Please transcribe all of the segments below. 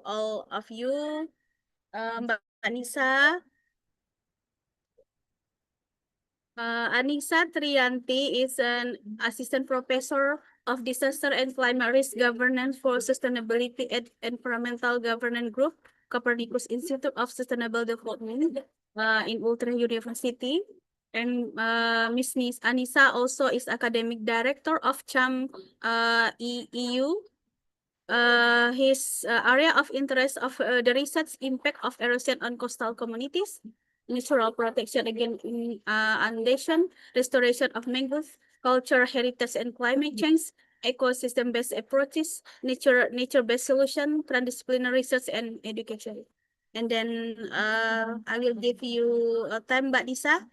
all of you. Mbak Anissa. Anissa Trianti is an assistant professor of disaster and climate risk governance for sustainability at environmental governance group, Copernicus Institute of Sustainable Development, in Utrecht University. And Miss Anissa also is academic director of CHAM EU. His area of interest of the research impact of erosion on coastal communities, natural protection against inundation, restoration of mangroves, cultural heritage and climate change, ecosystem-based approaches, nature-based solution, transdisciplinary research and education. And then I will give you time, Mbak Disa,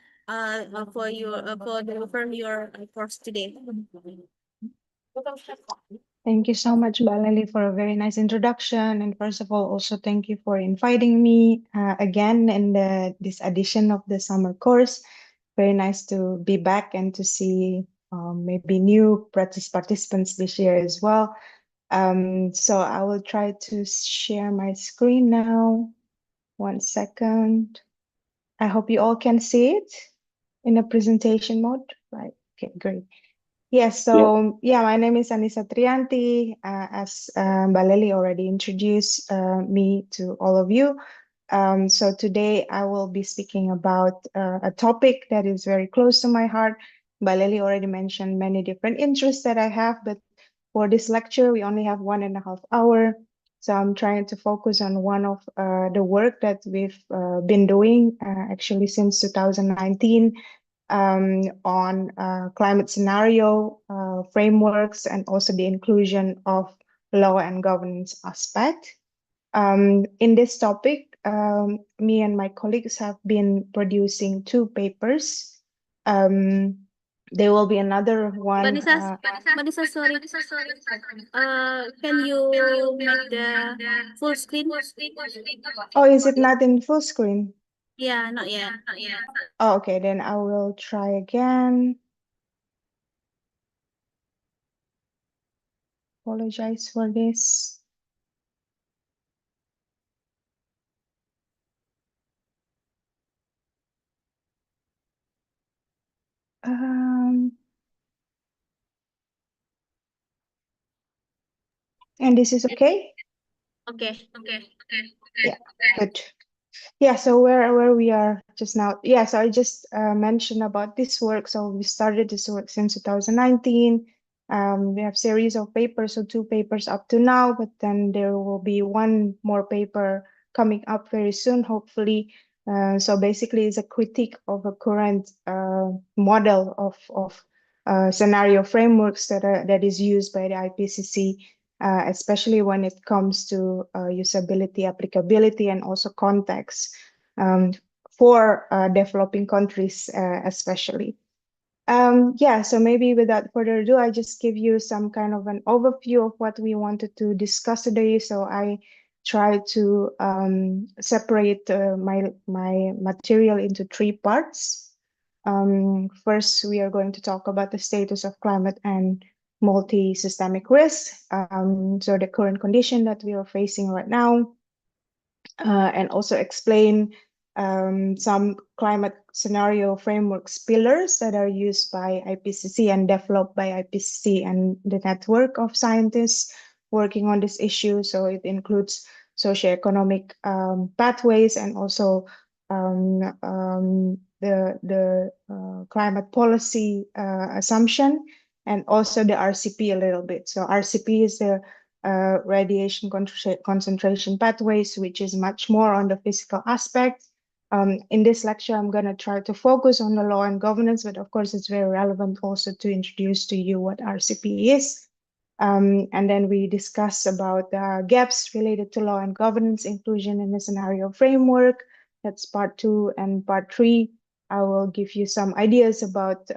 for deliver your course today. Thank you so much, Balali, for a very nice introduction. And first of all, also thank you for inviting me again in this edition of the summer course. Very nice to be back and to see maybe new participants this year as well. So I will try to share my screen now. 1 second. I hope you all can see it in a presentation mode. Right. Okay, great. Yes, so yeah, my name is Anissa Trianti. As Baleli already introduced me to all of you. So today I will be speaking about a topic that is very close to my heart. Baleli already mentioned many different interests that I have, but for this lecture, we only have 1.5 hours. So I'm trying to focus on one of the work that we've been doing actually since 2019. On climate scenario frameworks and also the inclusion of law and governance aspect. In this topic, me and my colleagues have been producing 2 papers. There will be another one. Vanessa, sorry. Can you make the full screen? Oh, is it not in full screen? Yeah, not yet. Oh, okay, then I will try again. Apologize for this. And this is okay? Okay. Yeah, good. Yeah, so where we are just now. Yeah, so I just mentioned about this work. So we started this work since 2019. We have series of papers, so 2 papers up to now, but then there will be 1 more paper coming up very soon, hopefully. So basically, it's a critique of a current model of scenario frameworks that is used by the IPCC. Especially when it comes to usability, applicability, and also context for developing countries especially. Yeah, so maybe without further ado, I just give you some kind of an overview of what we wanted to discuss today. So I try to separate my material into 3 parts. First, we are going to talk about the status of climate and multi-systemic risk, so the current condition that we are facing right now, and also explain some climate scenario frameworks pillars that are used by IPCC and developed by IPCC and the network of scientists working on this issue. So it includes socioeconomic pathways and also the climate policy assumption, and also the RCP a little bit. So RCP is the radiation concentration pathways, which is much more on the physical aspect. In this lecture, I'm going to try to focus on the law and governance, but of course, it's very relevant also to introduce to you what RCP is. And then we discuss about gaps related to law and governance inclusion in the scenario framework. That's part 2, and part 3. I will give you some ideas about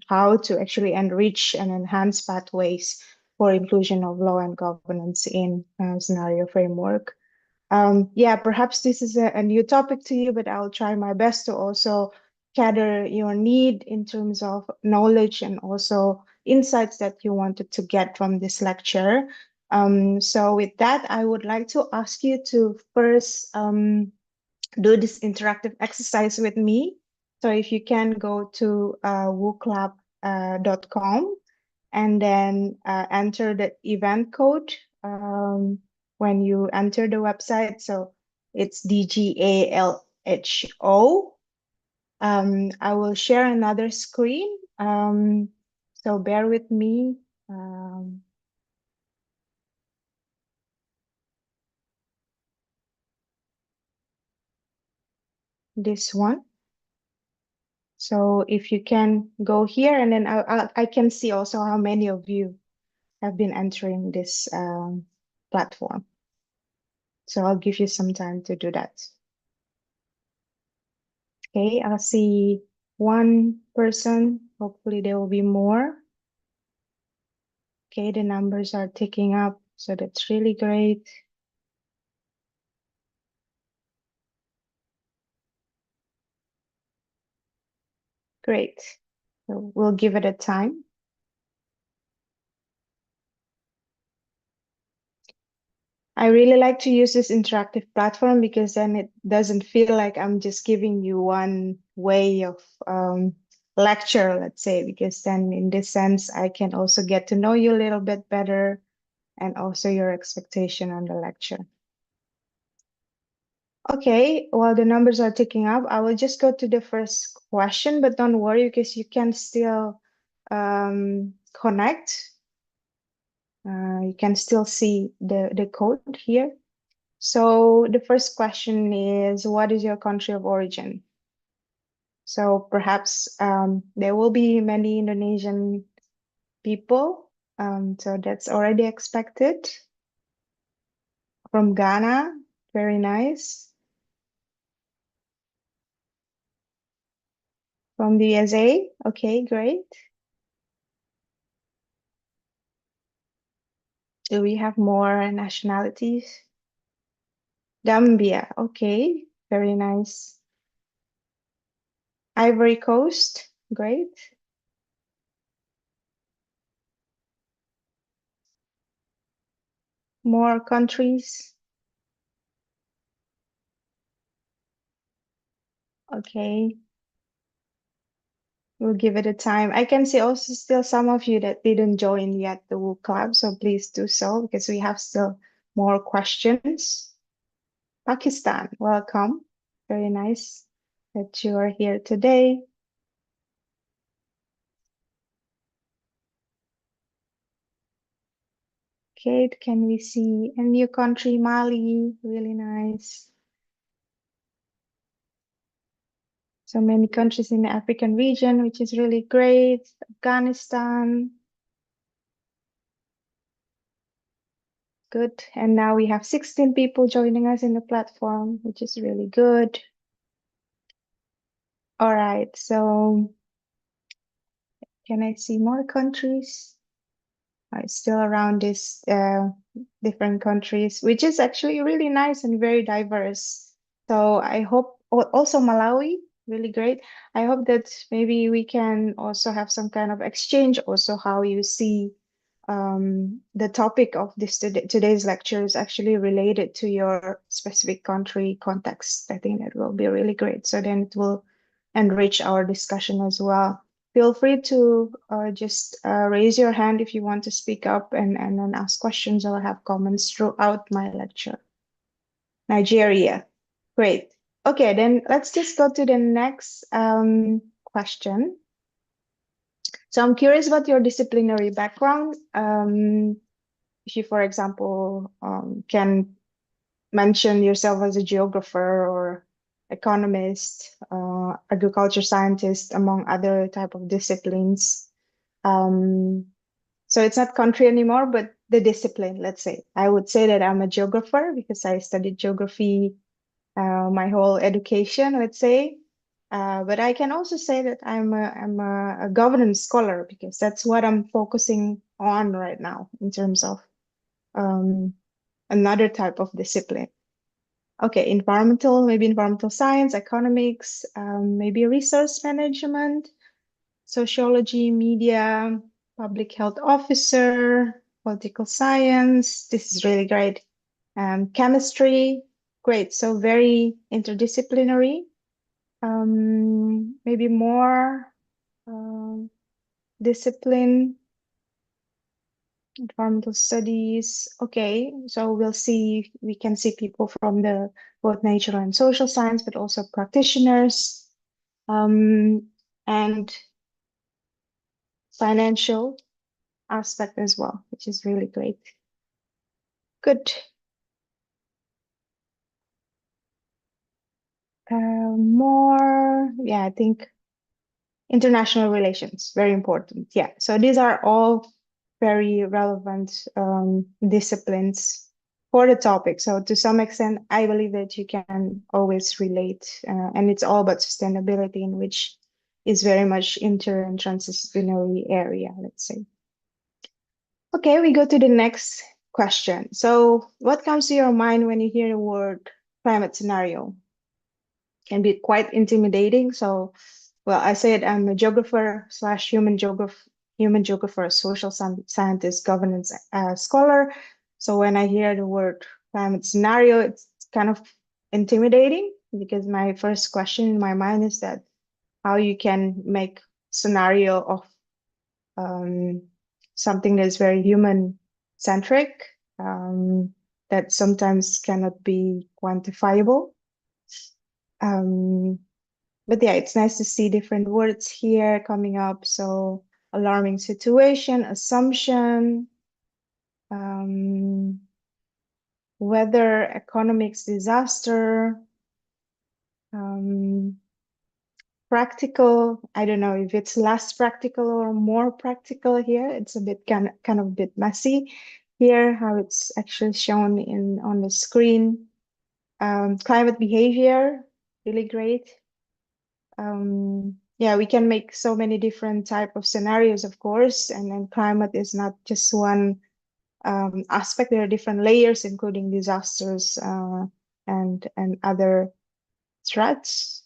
how to actually enrich and enhance pathways for inclusion of law and governance in scenario framework. Yeah, perhaps this is a new topic to you, but I'll try my best to also gather your need in terms of knowledge and also insights that you wanted to get from this lecture. So with that, I would like to ask you to first do this interactive exercise with me. So if you can go to wooclub.com and then enter the event code when you enter the website. So it's DGALHO. I will share another screen. So bear with me. This one. So if you can go here, and then I can see also how many of you have been entering this platform. So I'll give you some time to do that. Okay, I'll see one person. Hopefully there will be more. Okay, the numbers are ticking up, so that's really great. Great. So we'll give it a time. I really like to use this interactive platform because then it doesn't feel like I'm just giving you one way of lecture, let's say, because then in this sense, I can also get to know you a little bit better and also your expectation on the lecture. Okay, while the numbers are ticking up, I will just go to the first question, but don't worry because you can still connect. You can still see the code here. So the first question is, what is your country of origin? So perhaps there will be many Indonesian people, so that's already expected. From Ghana, very nice. From the USA, okay, great. Do we have more nationalities? Gambia, okay, very nice. Ivory Coast, great. More countries, okay. We'll give it a time. I can see also still some of you that didn't join yet the Woo Club, so please do so because we have still more questions. Pakistan, welcome. Very nice that you are here today. Okay, can we see a new country, Mali? Really nice. So many countries in the African region, which is really great. Afghanistan. Good. And now we have 16 people joining us in the platform, which is really good. All right, so can I see more countries? It's still around this different countries, which is actually really nice and very diverse. So I hope also Malawi, really great. I hope that maybe we can also have some kind of exchange, also how you see the topic of this today's lecture is actually related to your specific country context. I think that will be really great. So then it will enrich our discussion as well. Feel free to just raise your hand if you want to speak up and then ask questions or have comments throughout my lecture. Nigeria, great. Okay, then let's just go to the next question. So I'm curious about your disciplinary background. If you, for example, can mention yourself as a geographer or economist, agriculture scientist, among other type of disciplines. So it's not country anymore, but the discipline, let's say. I would say that I'm a geographer because I studied geography my whole education, let's say. But I can also say that I'm a governance scholar because that's what I'm focusing on right now in terms of um, another type of discipline. Okay, maybe environmental science, economics, maybe resource management, sociology, media, public health officer, Political science, this is really great. Chemistry, great. So very interdisciplinary. Maybe more discipline, environmental studies. Okay, so we'll see, we can see people from the both natural and social science, but also practitioners, and financial aspect as well, which is really great. Good. More, yeah, I think international relations, very important. Yeah, so these are all very relevant disciplines for the topic. So to some extent, I believe that you can always relate, and it's all about sustainability, in which is very much inter and transdisciplinary area, let's say. Okay, we go to the next question. So what comes to your mind when you hear the word climate scenario? Can be quite intimidating. So, well, I said I'm a geographer slash human geographer, social scientist, governance scholar. So when I hear the word climate scenario, it's kind of intimidating, because my first question in my mind is that how you can make scenario of something that's very human centric, that sometimes cannot be quantifiable. But yeah, it's nice to see different words here coming up. So alarming situation, assumption, weather, economics, disaster, practical. I don't know if it's less practical or more practical here. It's a bit kind of a bit messy here, how it's actually shown on the screen. Climate behavior, really great. Yeah, we can make so many different type of scenarios, of course, and then climate is not just one aspect. There are different layers, including disasters and other threats.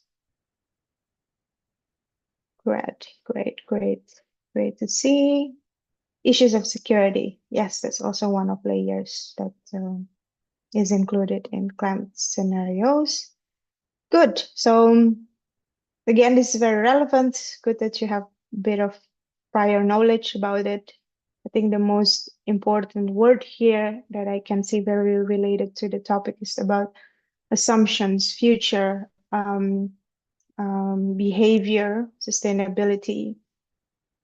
Great to see. Issues of security. Yes, that's also one of layers that is included in climate scenarios. Good. So again, this is very relevant. Good that you have a bit of prior knowledge about it. I think the most important word here that I can see very related to the topic is about assumptions, future, behavior, sustainability,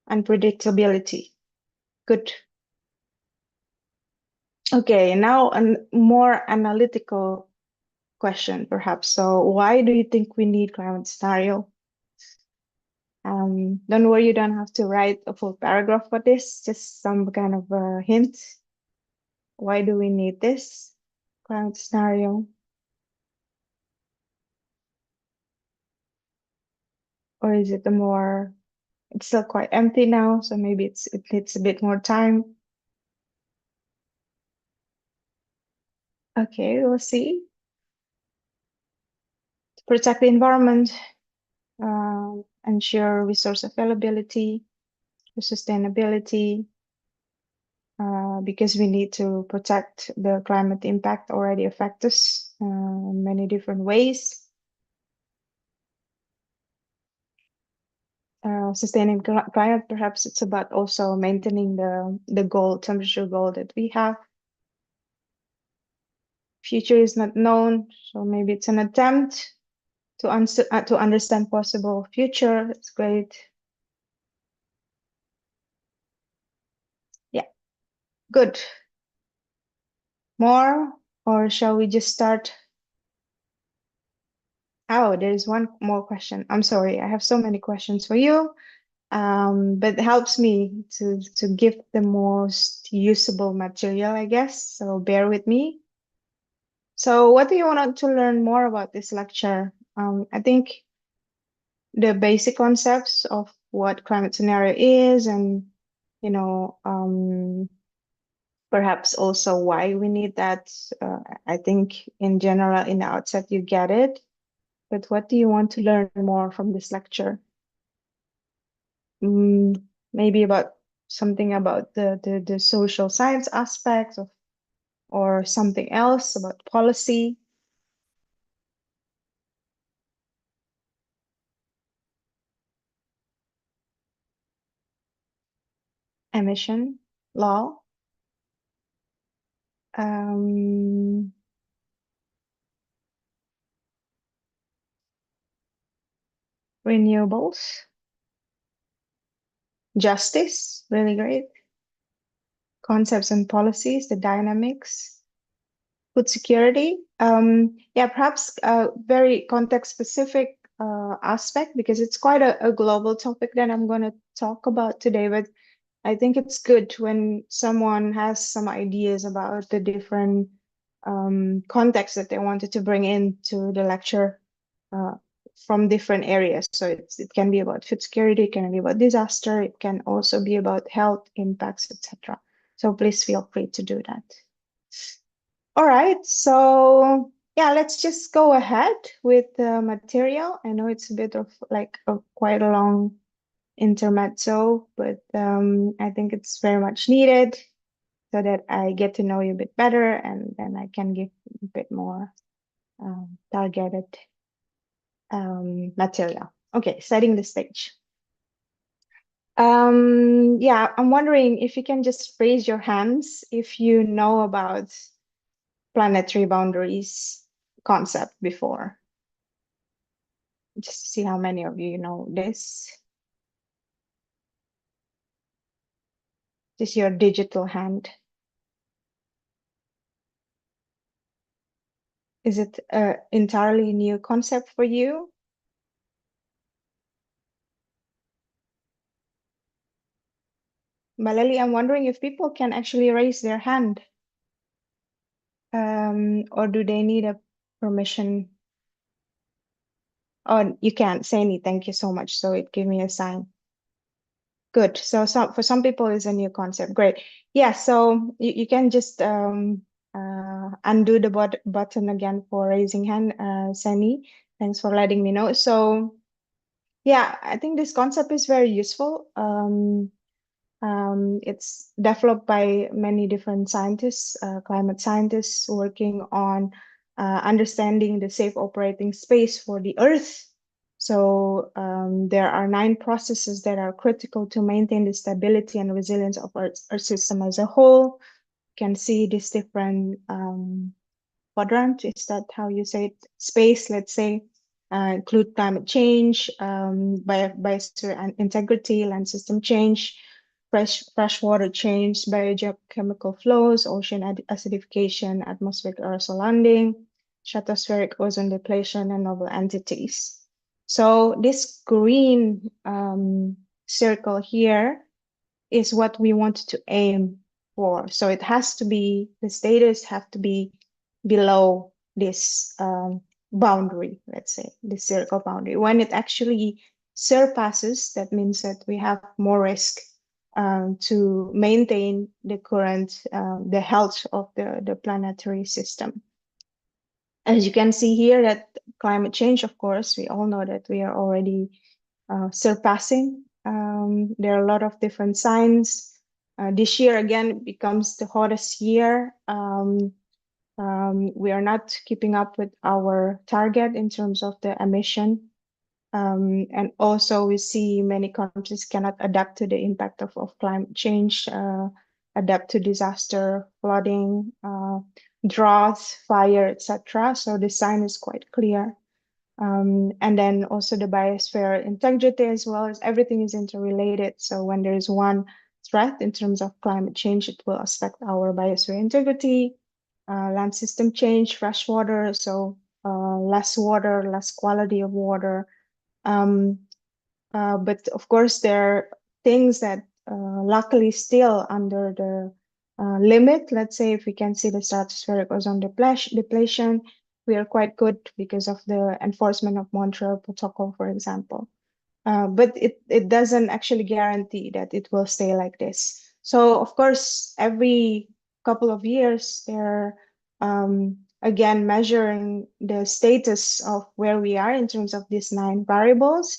unpredictability. Good. Okay, now a more analytical question, perhaps. So why do you think we need climate scenario? Don't worry, you don't have to write a full paragraph for this, just some kind of a hint. Why do we need this climate scenario? Or is it it's still quite empty now, so maybe it needs a bit more time. Okay, we'll see. To protect the environment, ensure resource availability, sustainability, because we need to protect the climate impact already affect us in many different ways. Sustaining climate, perhaps it's about also maintaining the temperature goal that we have. Future is not known, so maybe it's an attempt to understand possible future. It's great. Yeah, good. More, or shall we just start? Oh, there's one more question. I'm sorry, I have so many questions for you. But it helps me to give the most usable material, I guess. So bear with me. So what do you want to learn more about this lecture? I think the basic concepts of what climate scenario is, and you know, perhaps also why we need that. I think in general, in the outset, you get it. But what do you want to learn more from this lecture? Maybe about something about the social science aspects of, or something else about policy? Emission law, um, renewables, justice, really great. Concepts and policies, the dynamics, food security. Yeah, perhaps a very context specific aspect, because it's quite a global topic that I'm going to talk about today. But I think it's good when someone has some ideas about the different contexts that they wanted to bring into the lecture uh, from different areas. So it can be about food security, it can be about disaster, it can also be about health impacts, etc. So please feel free to do that. All right, so yeah, let's just go ahead with the material. I know it's a bit of like a quite a long intermezzo, but I think it's very much needed so that I get to know you a bit better, and then I can give a bit more targeted material. Okay, setting the stage. Yeah, I'm wondering if you can just raise your hands if you know about planetary boundaries concept before. Just to see how many of you know this. Just your digital hand. Is it an entirely new concept for you? Malali, I'm wondering if people can actually raise their hand, or do they need a permission? Oh, you can't say any. Thank you so much. So it gave me a sign. Good. So for some people, it's a new concept. Great. Yeah. So you can just undo the button again for raising hand, Sani. Thanks for letting me know. So yeah, I think this concept is very useful. It's developed by many different scientists, climate scientists working on understanding the safe operating space for the Earth. So there are 9 processes that are critical to maintain the stability and resilience of our system as a whole. You can see these different quadrant, is that how you say it? Space, let's say, include climate change, biosphere and integrity, land system change, freshwater change, biogeochemical flows, ocean acidification, atmospheric aerosol landing, stratospheric ozone depletion, and novel entities. So this green circle here is what we want to aim for. So it has to be, the status have to be below this boundary, let's say, the circle boundary. When it actually surpasses, that means that we have more risk to maintain the current, the health of the planetary system. As you can see here, that climate change, of course, we all know that we are already surpassing. There are a lot of different signs. This year, again, becomes the hottest year. We are not keeping up with our target in terms of the emission. And also we see many countries cannot adapt to the impact of climate change, adapt to disaster, flooding, droughts, fire, etc. So the sign is quite clear. And then also the biosphere integrity, as well as everything is interrelated. So when there is one threat in terms of climate change, it will affect our biosphere integrity, land system change, fresh water, so less water, less quality of water. But of course, there are things that luckily still under the limit. Let's say if we can see the stratospheric ozone depletion, we are quite good because of the enforcement of Montreal Protocol, for example. But it doesn't actually guarantee that it will stay like this. So of course, every couple of years, they're again measuring the status of where we are in terms of these 9 variables.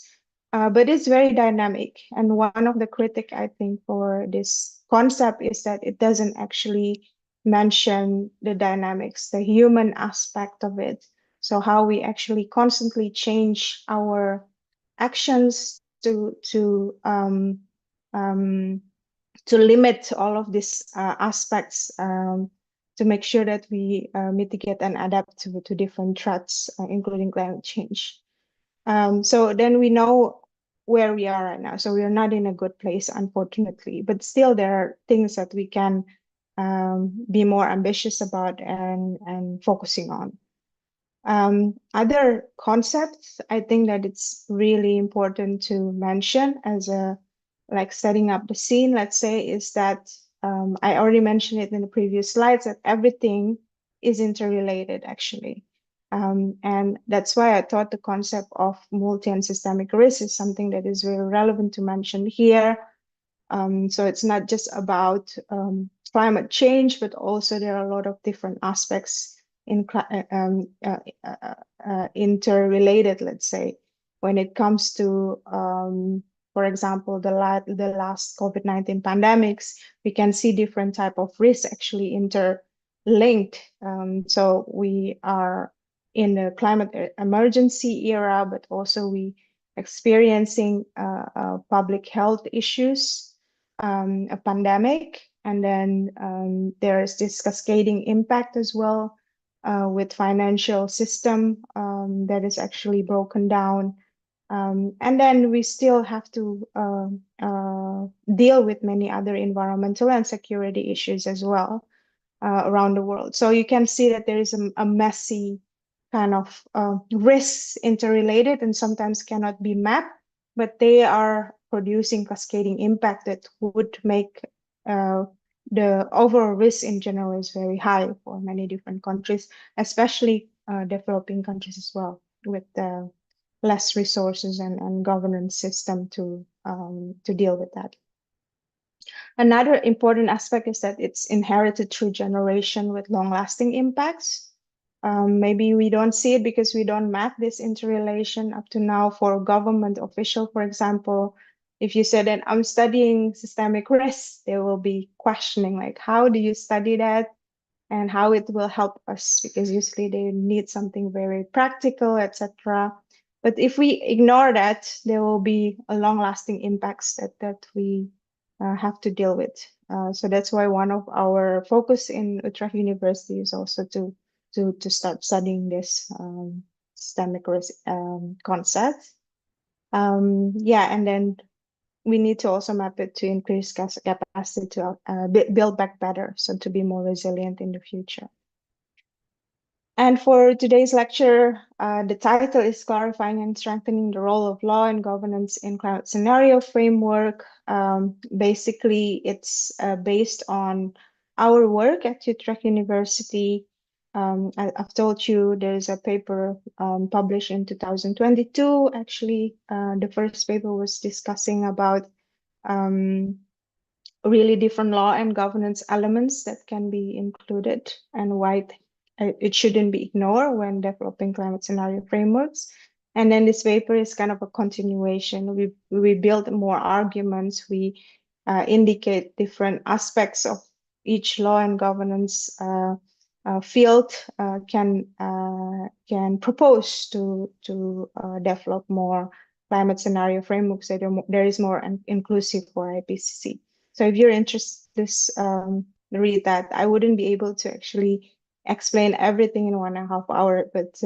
but it's very dynamic. And one of the critic, I think, for this concept is that it doesn't actually mention the dynamics, the human aspect of it. So how we actually constantly change our actions um, to limit all of these aspects to make sure that we mitigate and adapt to different threats, including climate change. So then we know where we are right now. So we are not in a good place, unfortunately, but still there are things that we can be more ambitious about and focusing on. Other concepts, I think that it's really important to mention as a like setting up the scene, let's say, is that I already mentioned it in the previous slides that everything is interrelated actually. And that's why I thought the concept of multi and systemic risk is something that is very relevant to mention here. So it's not just about climate change, but also there are a lot of different aspects in interrelated, let's say, when it comes to, for example, the last COVID-19 pandemics, we can see different type of risks actually interlinked. So we are in a climate emergency era, but also we experiencing public health issues, a pandemic, and then there's this cascading impact as well with financial system that is actually broken down. And then we still have to deal with many other environmental and security issues as well around the world. So you can see that there is a messy kind of risks interrelated and sometimes cannot be mapped, but they are producing cascading impact that would make uh, the overall risk in general is very high for many different countries, especially developing countries as well, with less resources and governance system to deal with that. Another important aspect is that it's inherited through generation with long-lasting impacts. Maybe we don't see it because we don't map this interrelation up to now for government official, for example. If you said that I'm studying systemic risk, they will be questioning like, how do you study that and how it will help us? Because usually they need something very practical, etc. But if we ignore that, there will be a long-lasting impacts that we have to deal with. So that's why one of our focus in Utrecht University is also to start studying this systemic risk concept. Yeah, and then we need to also map it to increase capacity to build back better, so to be more resilient in the future. And for today's lecture, the title is Clarifying and Strengthening the Role of Law and Governance in Climate Scenario Framework. Basically, it's based on our work at Utrecht University. I've told you there's a paper published in 2022. Actually, the first paper was discussing about really different law and governance elements that can be included and why it shouldn't be ignored when developing climate scenario frameworks. And then this paper is kind of a continuation. We build more arguments. We indicate different aspects of each law and governance field can propose to develop more climate scenario frameworks that there is more inclusive for IPCC. So if you're interested, read that. I wouldn't be able to actually explain everything in 1.5 hours, but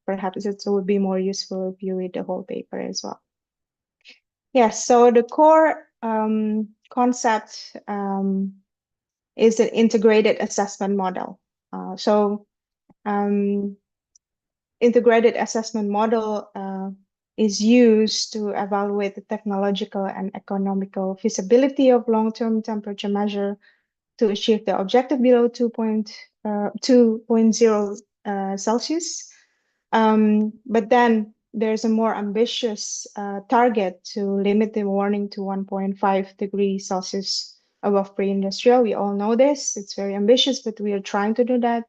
perhaps it would be more useful if you read the whole paper as well. Yes, so the core concept is an integrated assessment model. Integrated assessment model is used to evaluate the technological and economical feasibility of long-term temperature measure to achieve the objective below 2.0 Celsius. But then there's a more ambitious target to limit the warming to 1.5 degrees Celsius above pre-industrial. We all know this. It's very ambitious, but we are trying to do that.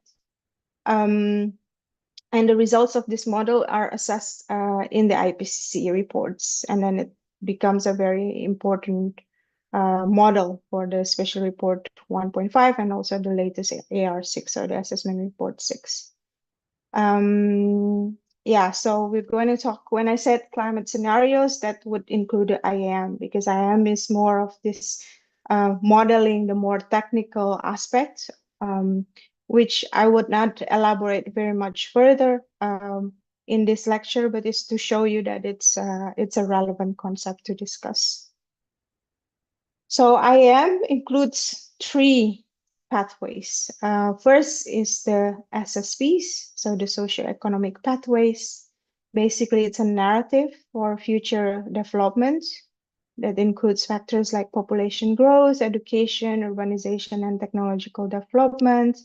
And the results of this model are assessed in the IPCC reports, and then it becomes a very important model for the special report 1.5 and also the latest AR6 or the assessment report 6. Yeah, so we're going to talk, when I said climate scenarios, that would include the IAM, because IAM is more of this modeling, the more technical aspect, which I would not elaborate very much further in this lecture, but it's to show you that it's a relevant concept to discuss. So IAM includes three pathways. First is the SSPs, so the socioeconomic pathways. Basically, it's a narrative for future development that includes factors like population growth, education, urbanization, and technological development.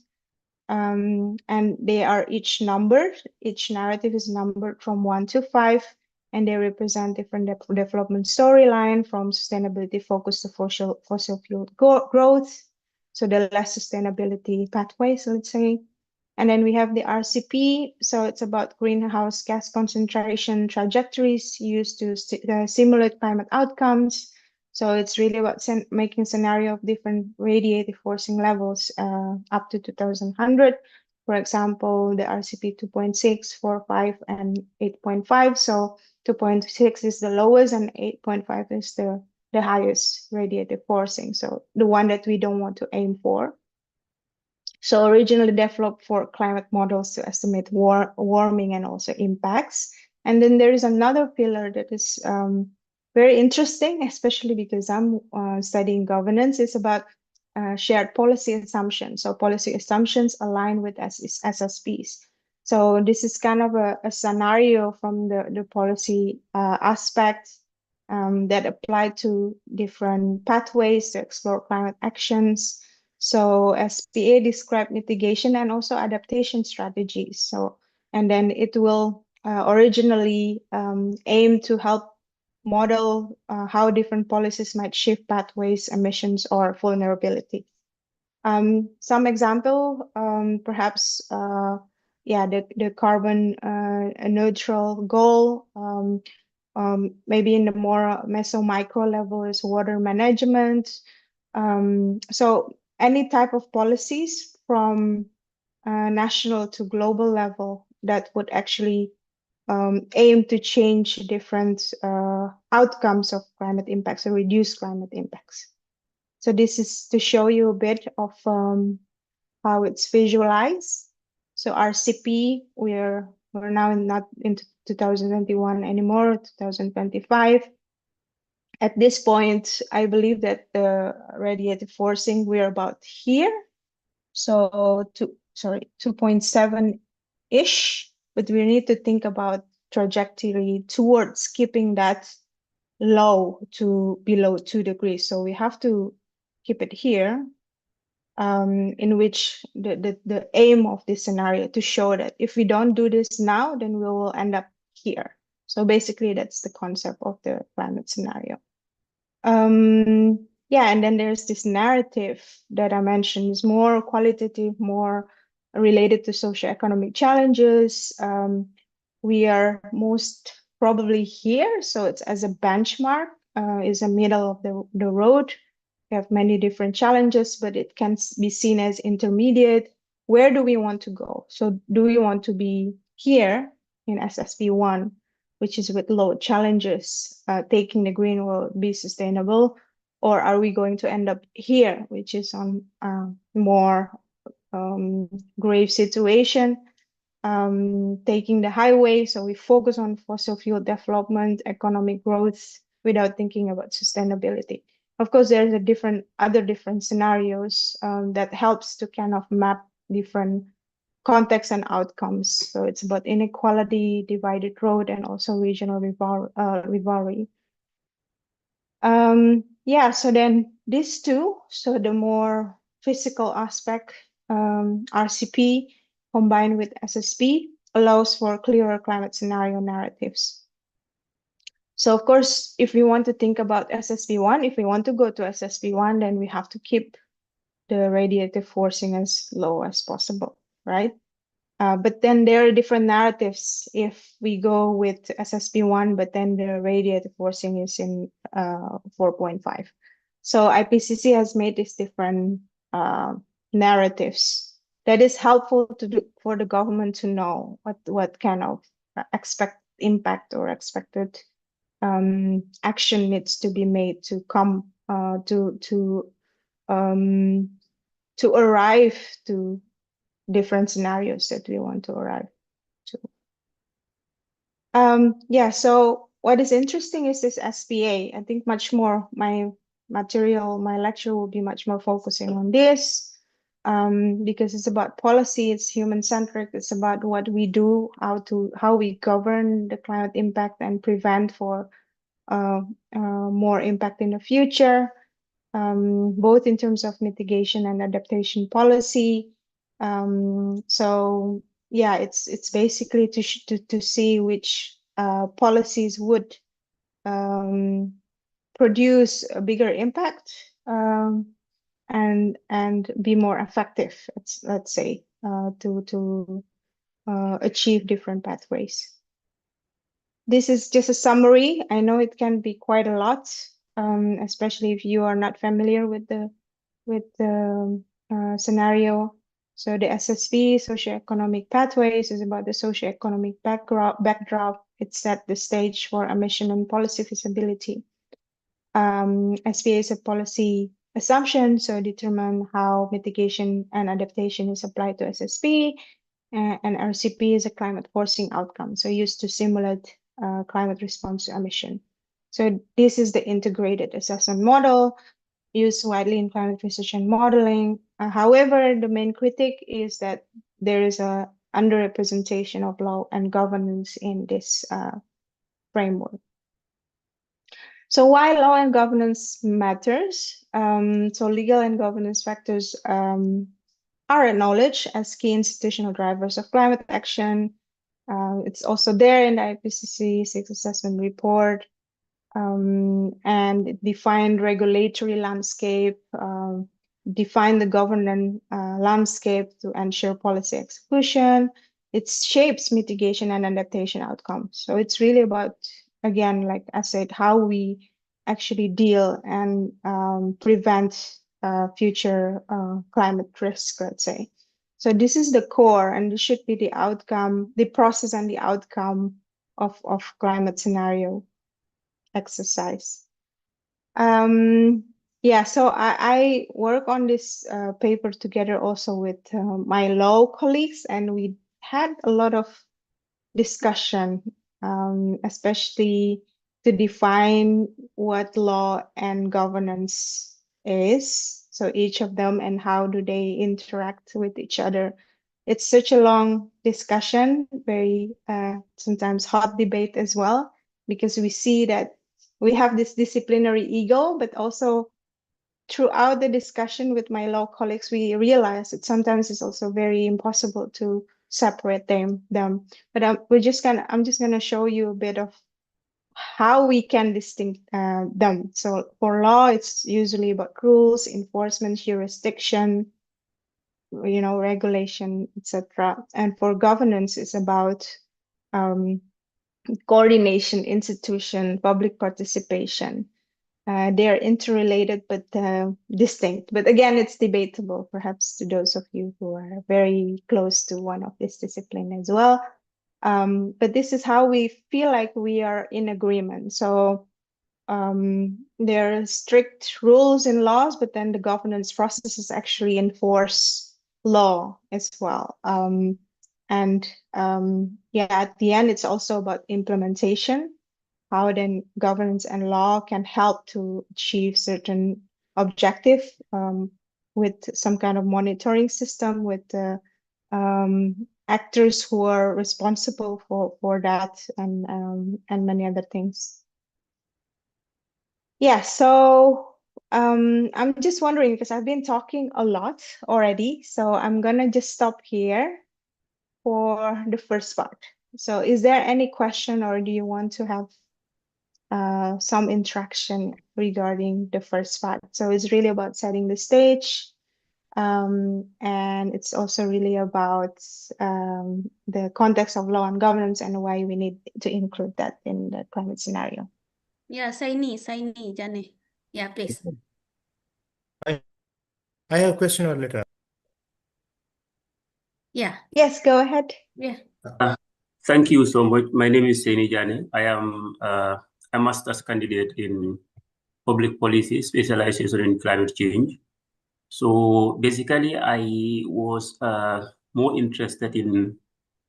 And they are each numbered. Each narrative is numbered from 1 to 5, and they represent different development storyline, from sustainability focus to fossil fuel growth. So the less sustainability pathways, let's say. And then we have the RCP. So it's about greenhouse gas concentration trajectories used to simulate climate outcomes. So it's really about making scenario of different radiative forcing levels up to 2100. For example, the RCP 2.6, 4, 5, and 8.5. So 2.6 is the lowest and 8.5 is the highest radiative forcing. So the one that we don't want to aim for. So originally developed for climate models to estimate warming and also impacts. And then there is another pillar that is very interesting, especially because I'm studying governance. It's about shared policy assumptions. So policy assumptions align with SSPs. So this is kind of a scenario from the policy aspect that apply to different pathways to explore climate actions. So SPA describe mitigation and also adaptation strategies. So, and then it will originally aim to help model how different policies might shift pathways, emissions, or vulnerability. Some example, perhaps, yeah, the carbon neutral goal, maybe in the more meso micro level is water management. So any type of policies from national to global level that would actually aim to change different outcomes of climate impacts or reduce climate impacts. So this is to show you a bit of how it's visualized. So RCP, we're now not in 2021 anymore, 2025. At this point, I believe that the radiative forcing, we're about here. So 2.7-ish, but we need to think about trajectory towards keeping that low to below 2 degrees. So we have to keep it here, in which the aim of this scenario to show that if we don't do this now, then we will end up here. So basically, that's the concept of the climate scenario. Yeah, and then there's this narrative that I mentioned is more qualitative, more related to socioeconomic challenges. We are most probably here, so it's as a benchmark, is a middle of the road. We have many different challenges, but it can be seen as intermediate. Where do we want to go? So do we want to be here in SSP1, which is with low challenges, taking the green will be sustainable, or are we going to end up here, which is on more grave situation, taking the highway, so we focus on fossil fuel development, economic growth, without thinking about sustainability. Of course, there's other different scenarios that helps to kind of map different context and outcomes. So it's about inequality, divided road, and also regional rivalry. Yeah, so then these two, so the more physical aspect, RCP combined with SSP allows for clearer climate scenario narratives. So of course, if we want to think about SSP1, if we want to go to SSP1, then we have to keep the radiative forcing as low as possible, right? But then there are different narratives if we go with SSP1, but then the radiative forcing is in 4.5. So IPCC has made these different narratives that is helpful to do for the government to know what kind of expect impact or expected action needs to be made to come um, to arrive to different scenarios that we want to arrive to. Yeah, so what is interesting is this SPA. I think much more my material, my lecture will be much more focusing on this because it's about policy, it's human-centric, it's about what we do, how we govern the climate impact and prevent for more impact in the future, both in terms of mitigation and adaptation policy. So yeah, it's basically to see which policies would produce a bigger impact and be more effective. Let's say to achieve different pathways. This is just a summary. I know it can be quite a lot, especially if you are not familiar with the scenario. So the SSP, socioeconomic pathways, is about the socioeconomic backdrop. It set the stage for emission and policy feasibility. SPA is a policy assumption, so determine how mitigation and adaptation is applied to SSP. And RCP is a climate forcing outcome, so used to simulate climate response to emission. So this is the integrated assessment model used widely in climate research and modeling. However, the main critique is that there is a underrepresentation of law and governance in this framework. So why law and governance matters? So legal and governance factors are acknowledged as key institutional drivers of climate action. It's also there in the IPCC Sixth Assessment Report. And it defined regulatory landscape, define the governance landscape to ensure policy execution. It shapes mitigation and adaptation outcomes. So it's really about, again, like I said, how we actually deal and prevent future climate risk, let's say. So this is the core, and this should be the outcome, the process and the outcome of climate scenario exercise. Yeah, so I work on this paper together also with my law colleagues, and we had a lot of discussion, especially to define what law and governance is. So each of them and how do they interact with each other. It's such a long discussion, very sometimes hot debate as well, because we see that we have this disciplinary ego, but also throughout the discussion with my law colleagues, we realize that sometimes it's also very impossible to separate them. But I'm just gonna show you a bit of how we can distinct them. So for law, it's usually about rules, enforcement, jurisdiction, regulation, etc. And for governance, it's about coordination, institution, public participation. They are interrelated but distinct. But again, it's debatable, perhaps to those of you who are very close to one of this discipline as well. But this is how we feel like we are in agreement. So there are strict rules and laws, but then the governance processes actually enforce law as well. And yeah, at the end, it's also about implementation, how then governance and law can help to achieve certain objective with some kind of monitoring system with the actors who are responsible for that and many other things. Yeah, so I'm just wondering because I've been talking a lot already, so I'm gonna just stop here for the first part. So is there any question or do you want to have some interaction regarding the first part? So it's really about setting the stage, And it's also really about the context of law and governance and why we need to include that in the climate scenario. Yeah, Saini, Jane. Yeah, please. I have a question or later. Yeah, Yes, go ahead. yeah. Thank you so much. My name is Seni Jane. I am a master's candidate in public policy, specialization in climate change. So basically, I was more interested in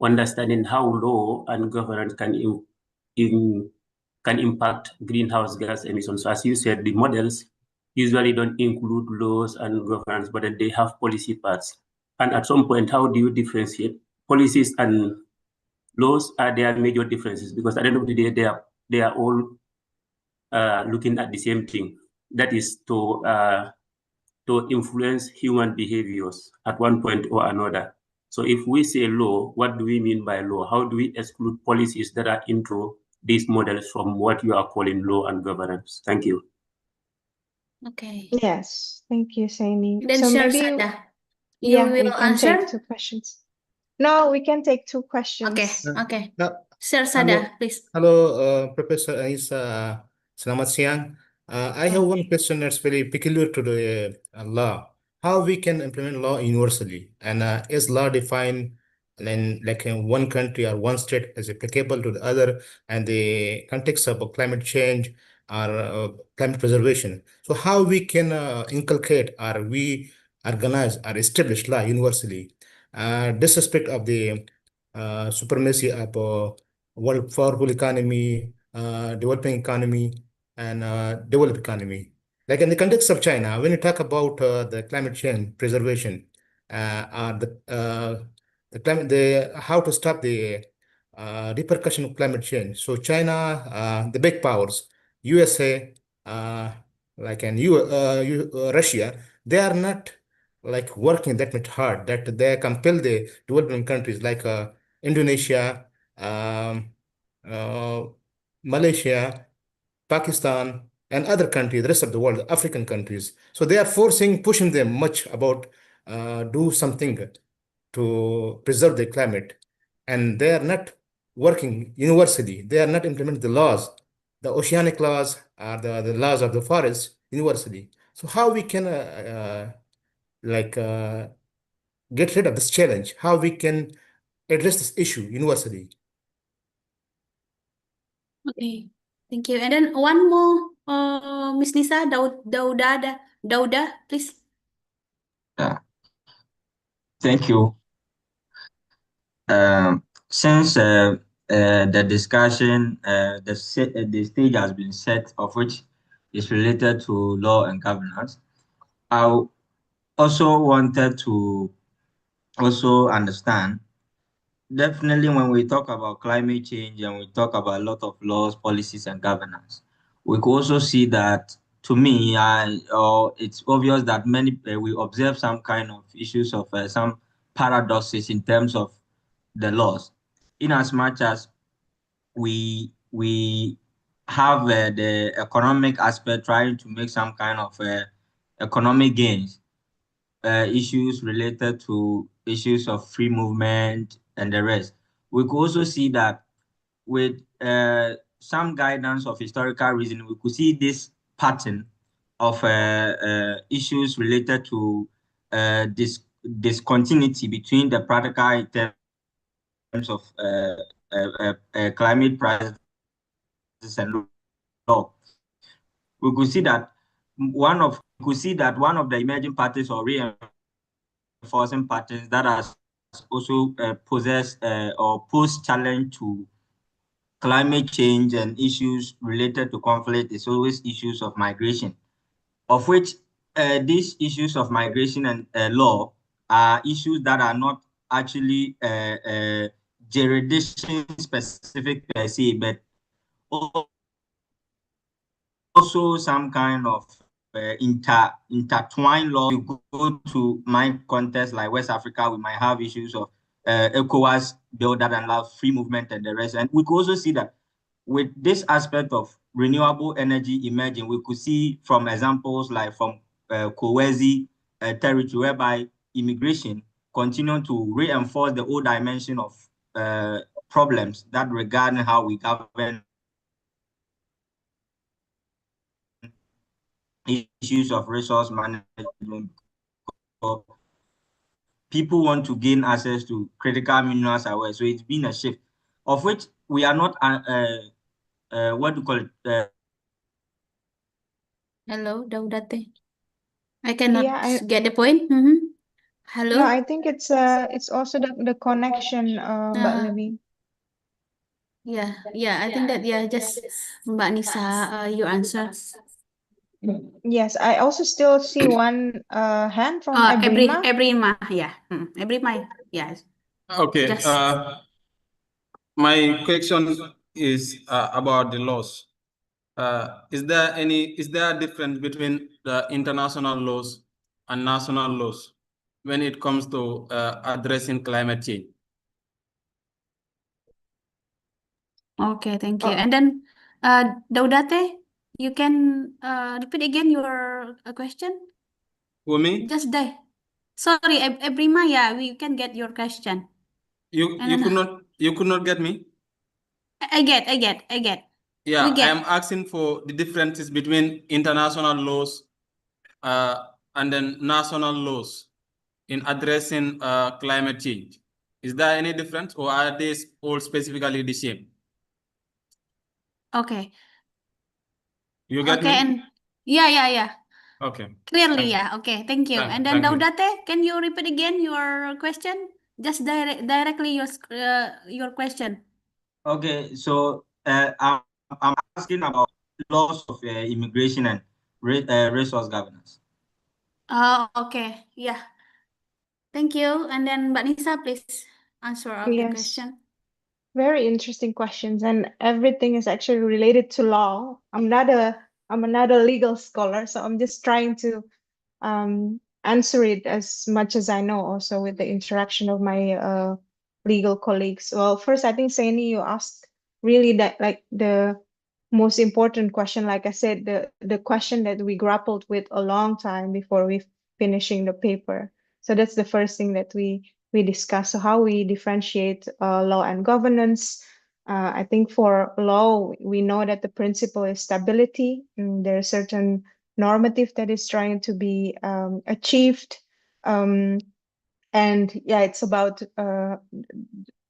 understanding how law and governance can impact greenhouse gas emissions. So as you said, the models usually don't include laws and governance, but then they have policy parts. And at some point, how do you differentiate policies and laws? Are there major differences? Because at the end of the day, they are all looking at the same thing. That is to influence human behaviors at one point or another. So if we say law, what do we mean by law? How do we exclude policies that are into these models from what you are calling law and governance? Thank you. Okay. Yes, thank you, Saini. Then So Share maybe, Sada, you yeah, we will can answer? take 2 questions. No, we can take 2 questions. Okay, okay. Nah, Share Sada, please. Hello, Professor Anissa. Selamat siang. I have one question that's very peculiar to the law. How we can implement law universally, and is law defined in like in one country or one state as applicable to the other, and the context of climate change or climate preservation? So how we can inculcate or we organize or establish law universally? Disrespect of the supremacy of world powerful economy, developing economy, and developed economy. Like in the context of China, when you talk about the climate change preservation, the climate, the how to stop the repercussion of climate change. So China, the big powers, USA, like and Russia, they are not like working that much hard that they compel the developing countries like Indonesia, um, uh, Malaysia, Pakistan, and other countries, the rest of the world, African countries. So they are pushing them much about do something to preserve the climate, and they are not working universally. They are not implementing the laws, the oceanic laws, or the laws of the forest universally. So how we can like get rid of this challenge? How we can address this issue universally? Okay, thank you. And then one more, Miss Nisa, Dauda, please. Yeah, thank you. Since the discussion, the stage has been set, of which is related to law and governance, I also wanted to also understand. Definitely, when we talk about climate change and we talk about a lot of laws, policies, and governance, we could also see that, to me, it's obvious that many we observe some kind of issues of some paradoxes in terms of the laws, in as much as we have the economic aspect trying to make some kind of economic gains, issues related to issues of free movement and the rest. We could also see that with some guidance of historical reasoning, we could see this pattern of issues related to this discontinuity between the practical in terms of climate prices and law. We could see that one of the emerging patterns or reinforcing patterns that has also possessed or pose challenge to climate change and issues related to conflict is always issues of migration, of which these issues of migration and law are issues that are not actually jurisdiction specific per se, but also some kind of intertwined law. You go to my context like West Africa, we might have issues of ECOWAS bill that allows free movement and the rest. And we could also see that with this aspect of renewable energy emerging, we could see from examples like from Kowezi territory whereby immigration continue to reinforce the old dimension of problems that regarding how we govern issues of resource management. People want to gain access to critical minerals aware. So it's been a shift, of which we are not, what do you call it? Hello, Daudate. I cannot Yeah, get the point. Mm-hmm. Hello. no, I think it's also the connection, Mbak Levy. Yeah, I think that just Mbak Nisa, you answer. Yes, I also still see one hand from Ebrima. Ebrima, yeah. Ebrima, yes. Okay. Just My question is about the laws. Is there a difference between the international laws and national laws when it comes to addressing climate change? okay, thank you. And then Daudate, you can repeat again your question. For me, Just die. Sorry, Ebrima, yeah, we can get your question. you And then you could not get me. I get. Yeah, We I get. am asking for the differences between international laws and then national laws in addressing climate change. Is there any difference, or are they all specifically the same? Okay. You get me? And yeah. Okay. Clearly, Thank you. yeah. Okay, thank you. And then Thank you. Daudate, can you repeat again your question? Just directly your question. Okay, so I'm asking about laws of immigration and resource governance. Okay. Yeah. Thank you. And then Mbak Nisa, please answer of the Yes. question. Very interesting questions, and everything is actually related to law. I'm not a legal scholar, so I'm just trying to answer it as much as I know, also with the interaction of my legal colleagues. Well, first, I think Saini, you asked really that like the most important question. Like I said, the question that we grappled with a long time before we finishing the paper. So that's the first thing that we discuss. So how we differentiate law and governance. I think for law, we know that the principle is stability. There are certain normative that is trying to be achieved. And yeah, it's about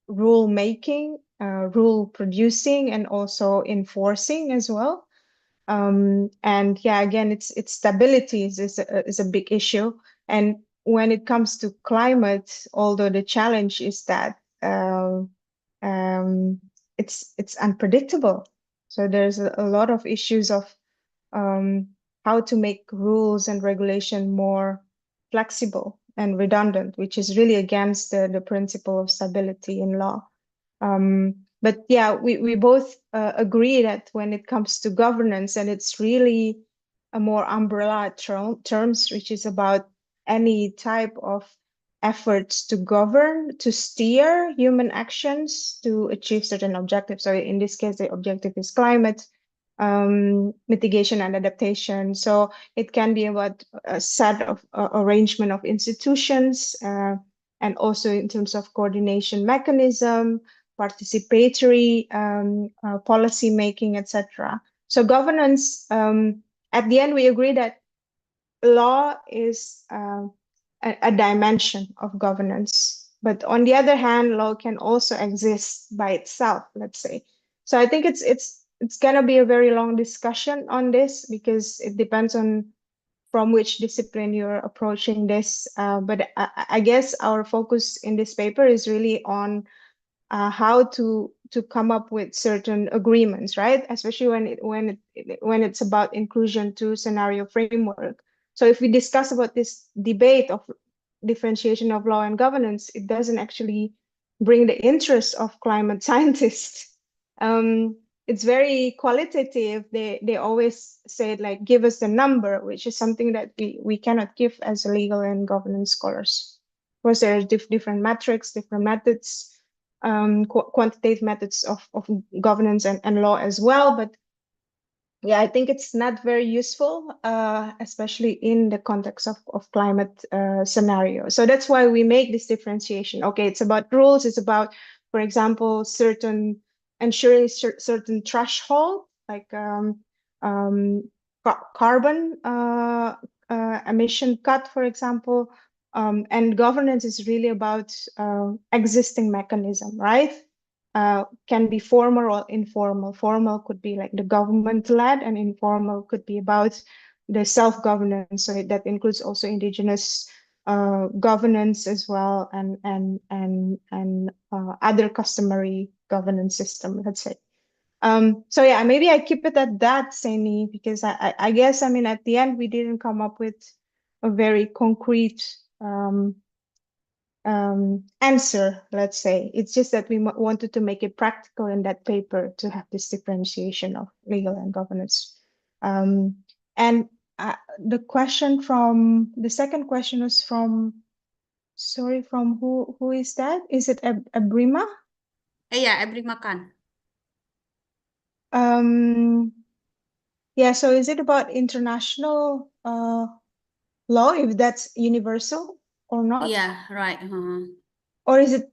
rule making, rule producing, and also enforcing as well. And yeah, again, it's stability is a big issue. And when it comes to climate, although the challenge is that it's unpredictable. So there's a lot of issues of how to make rules and regulation more flexible and redundant, which is really against the principle of stability in law. But yeah, we both agree that when it comes to governance, and it's really a more umbrella terms, which is about any type of efforts to govern, to steer human actions to achieve certain objectives. So in this case, the objective is climate mitigation and adaptation. So it can be about a set of arrangement of institutions and also in terms of coordination mechanism, participatory policy making, etc. So governance, at the end, we agree that law is a dimension of governance. But on the other hand, law can also exist by itself, let's say. So I think it's gonna be a very long discussion on this because it depends on from which discipline you're approaching this. But I guess our focus in this paper is really on how to come up with certain agreements, right? Especially when it's about inclusion to scenario framework. So if we discuss about this debate of differentiation of law and governance, it doesn't actually bring the interest of climate scientists. It's very qualitative. They always say like, give us the number, which is something that we cannot give as legal and governance scholars. Of course, there are different metrics, different methods, quantitative methods of governance and law as well. But yeah, I think it's not very useful, especially in the context of climate scenario. So that's why we make this differentiation. Okay, it's about rules. It's about, for example, ensuring certain threshold, like carbon emission cut, for example. And governance is really about existing mechanism, right? Can be formal or informal. Formal could be like the government-led, and informal could be about the self-governance. So that includes also indigenous governance as well, and other customary governance system, let's say. So yeah, maybe I keep it at that, Saini, because I guess, I mean, at the end, we didn't come up with a very concrete answer, let's say. It's just that we wanted to make it practical in that paper to have this differentiation of legal and governance. And the second question was from, sorry, from who is that? Is it Abrima? Yeah, Ebrima Khan. Yeah, so is it about international law, if that's universal or not? Yeah, right. Or is it,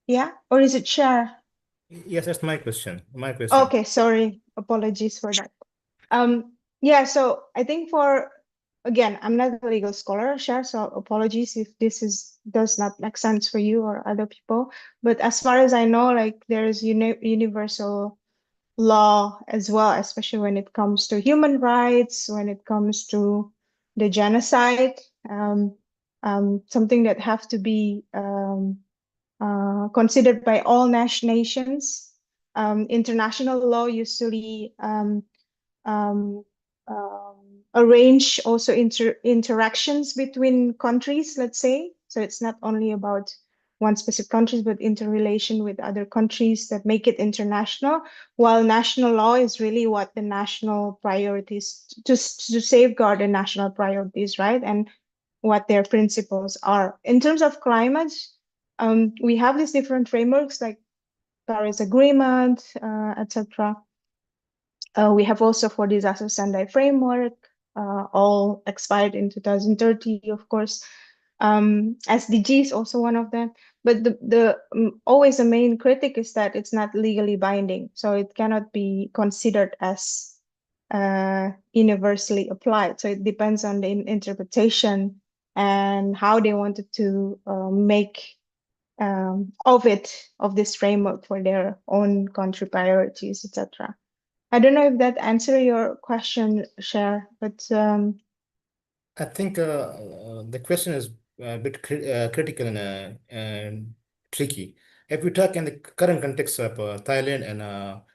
yeah, or is it share? Yes, that's my question. My question. Okay, sorry. Apologies for that. Yeah, so I think again, I'm not a legal scholar, Shar, so apologies if does not make sense for you or other people. But as far as I know, like there's universal law as well, especially when it comes to human rights, when it comes to the genocide, something that have to be considered by all nations. International law usually arrange also interactions between countries, let's say. So it's not only about one specific countries, but interrelation with other countries that make it international, while national law is really what the national priorities, to safeguard the national priorities, right? And what their principles are. In terms of climate, we have these different frameworks like Paris Agreement, etc. We have also for disaster Sendai framework, all expired in 2030, of course. SDG is also one of them, but always the main critic is that it's not legally binding, so it cannot be considered as universally applied. So it depends on the interpretation and how they wanted to make of this framework for their own country priorities, etc. I don't know if that answer your question, Cher, but I think the question is a bit critical and tricky. If we talk in the current context of Thailand and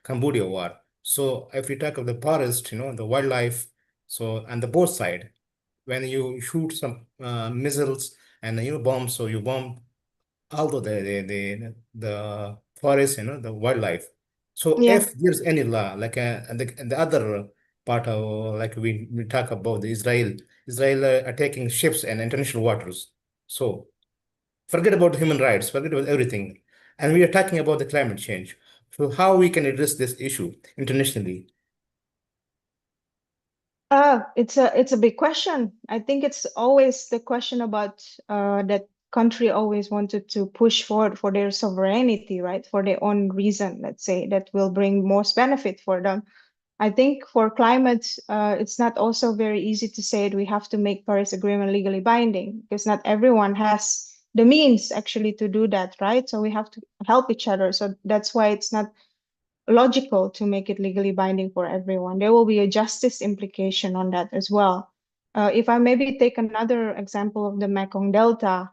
Cambodia war, so if we talk of the forest, the wildlife, so and the both side, when you shoot some missiles and bombs, so you bomb although the forest, the wildlife. So yeah. if there's any law, like and the other part of like we talk about the Israel attacking ships and international waters. So forget about human rights, forget about everything, and we are talking about the climate change. So how we can address this issue internationally? It's a big question. I think it's always the question about that country always wanted to push forward for their sovereignty, right? For their own reason, let's say, that will bring most benefit for them. I think for climate, it's not also very easy to say that we have to make Paris Agreement legally binding, because not everyone has the means actually to do that, right? So we have to help each other. So that's why it's not logical to make it legally binding for everyone. There will be a justice implication on that as well. If I maybe take another example of the Mekong Delta,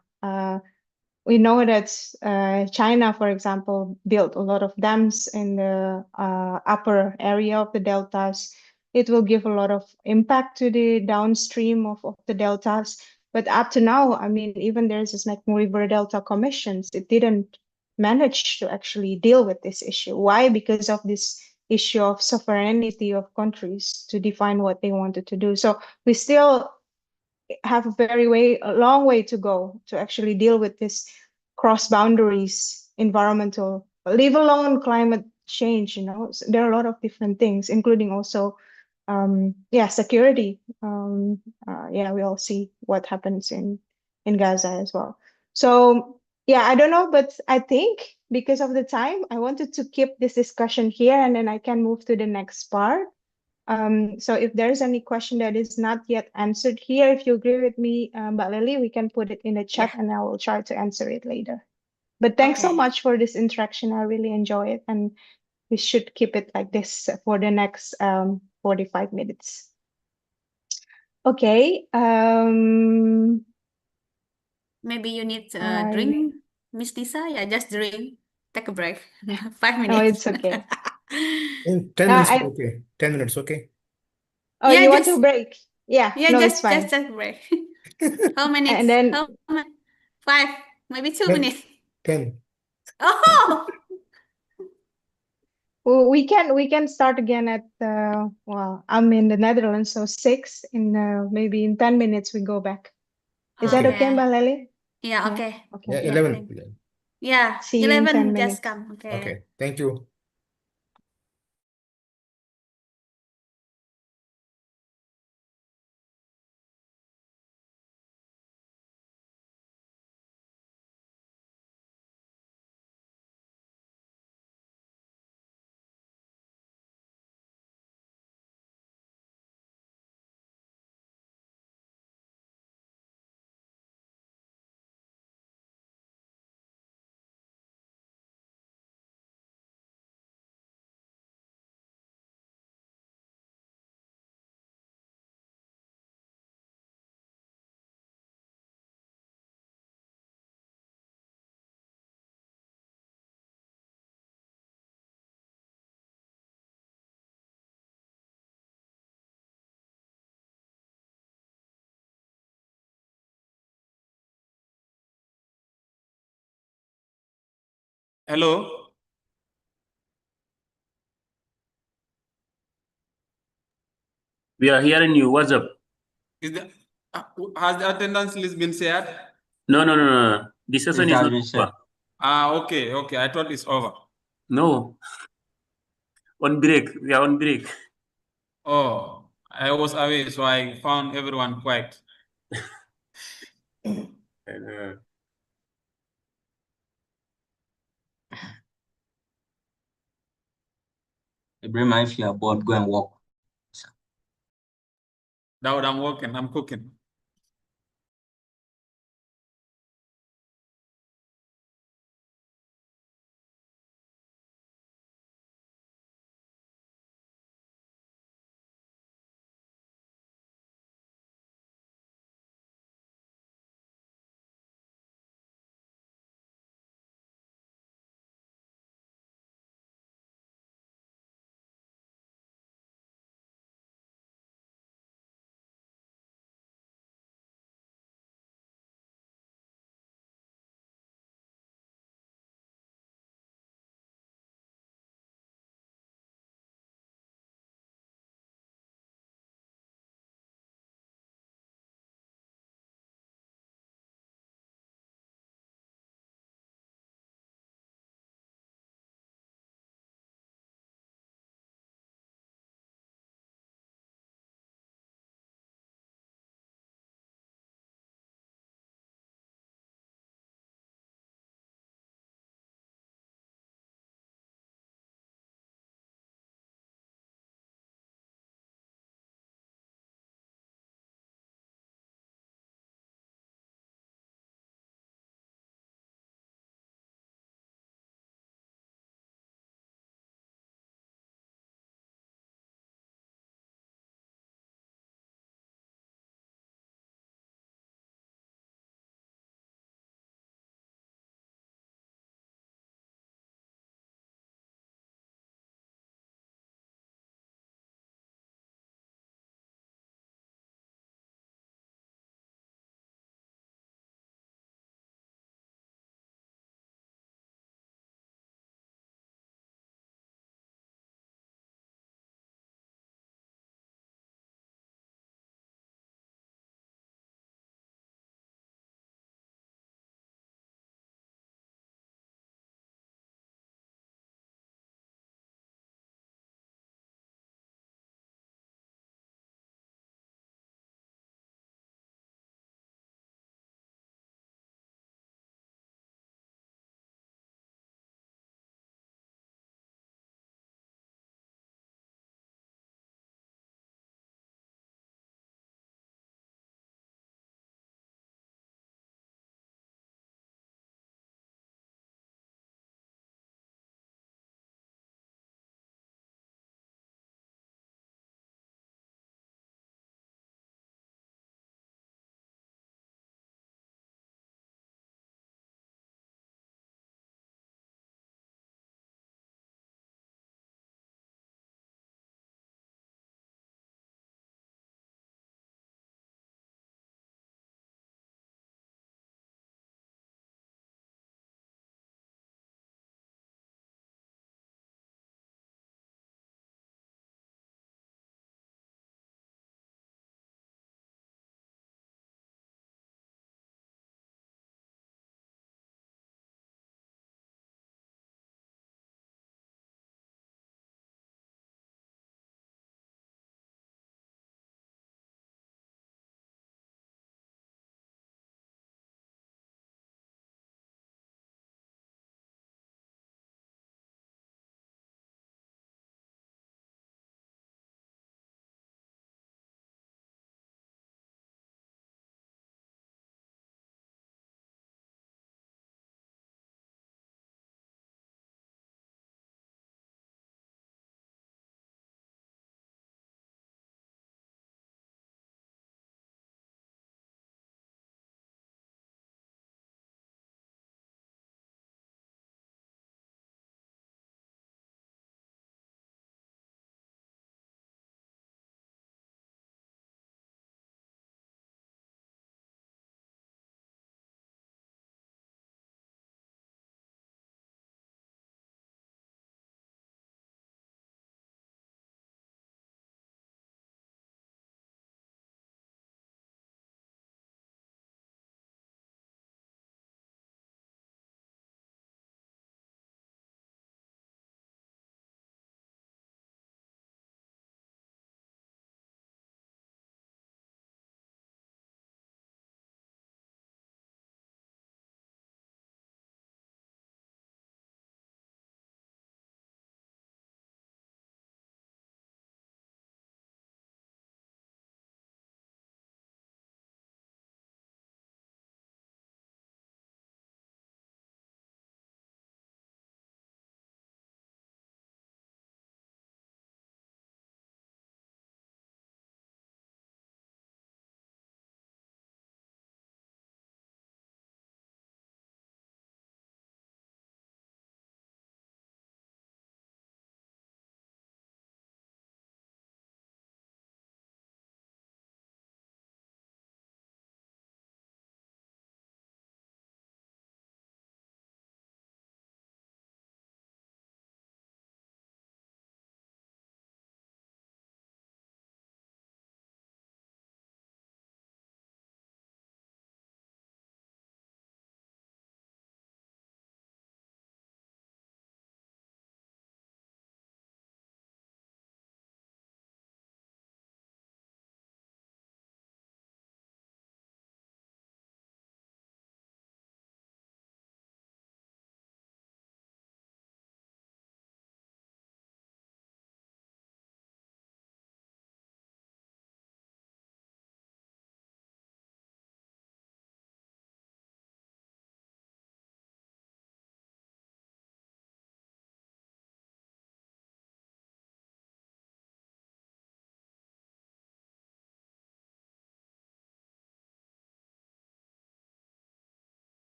we know that China, for example, built a lot of dams in the upper area of the deltas. It will give a lot of impact to the downstream of the deltas. But up to now, I mean, even there's this Mekong River Delta Commissions, it didn't manage to actually deal with this issue. Why? Because of this issue of sovereignty of countries to define what they wanted to do. So we still have a long way to go to actually deal with this cross boundaries environmental, leave alone climate change. So there are a lot of different things, including also yeah, security. Yeah, we all see what happens in Gaza as well. So yeah, I don't know, but I think because of the time, I wanted to keep this discussion here, and then I can move to the next part. So if there's any question that is not yet answered here, if you agree with me, Mbak Lily, we can put it in the chat, and I will try to answer it later. But thanks so Okay. much for this interaction. I really enjoy it, and we should keep it like this for the next 45 minutes. Okay. Maybe you need I drink, Miss Nisa. Yeah, just drink. Take a break. 5 no, minutes. it's okay. In 10 minutes, I okay. 10 minutes, okay. oh, Yeah, you want to just break? Yeah, yeah, no, it's fine. just take a break. How And minutes? then How many? 5, maybe 2 10, minutes. 10. Oh, we can start again at well, I'm in the Netherlands, so 6 in maybe in 10 minutes we go back. Is that Okay. okay, okay. Mbak Lely? Yeah, Yeah. okay. Okay. Yeah, Yeah, 11. yeah. See you in 10 11 just minutes. come. Okay. Okay. Thank you. Hello. We are hearing you. What's up? Is the has the attendance list been shared? No, no, no, no. The session It is has not been over. shared. Okay, okay. I thought it's over. No. On break. We are on break. Oh, I was away, so I found everyone quiet. Uh, Ibrahim, if you are bored, go and walk. Dawud, I'm working, I'm cooking.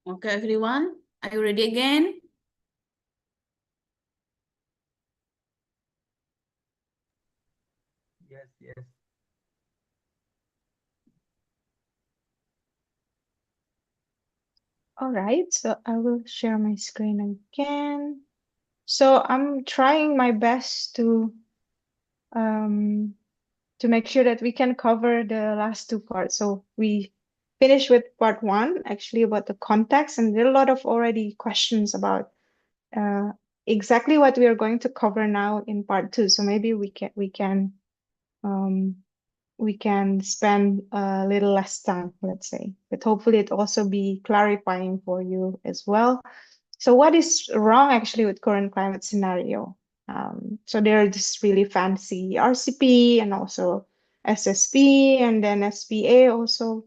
Okay, everyone, are you ready again? Yes, yes. All right, so I will share my screen again. So I'm trying my best to make sure that we can cover the last two parts. So we finished with part one, actually about the context, and there are a lot of already questions about exactly what we are going to cover now in part two. So maybe we can spend a little less time, let's say, but hopefully it also be clarifying for you as well. So what is wrong actually with current climate scenario? So there are this really fancy RCP and also SSP and then SPA also.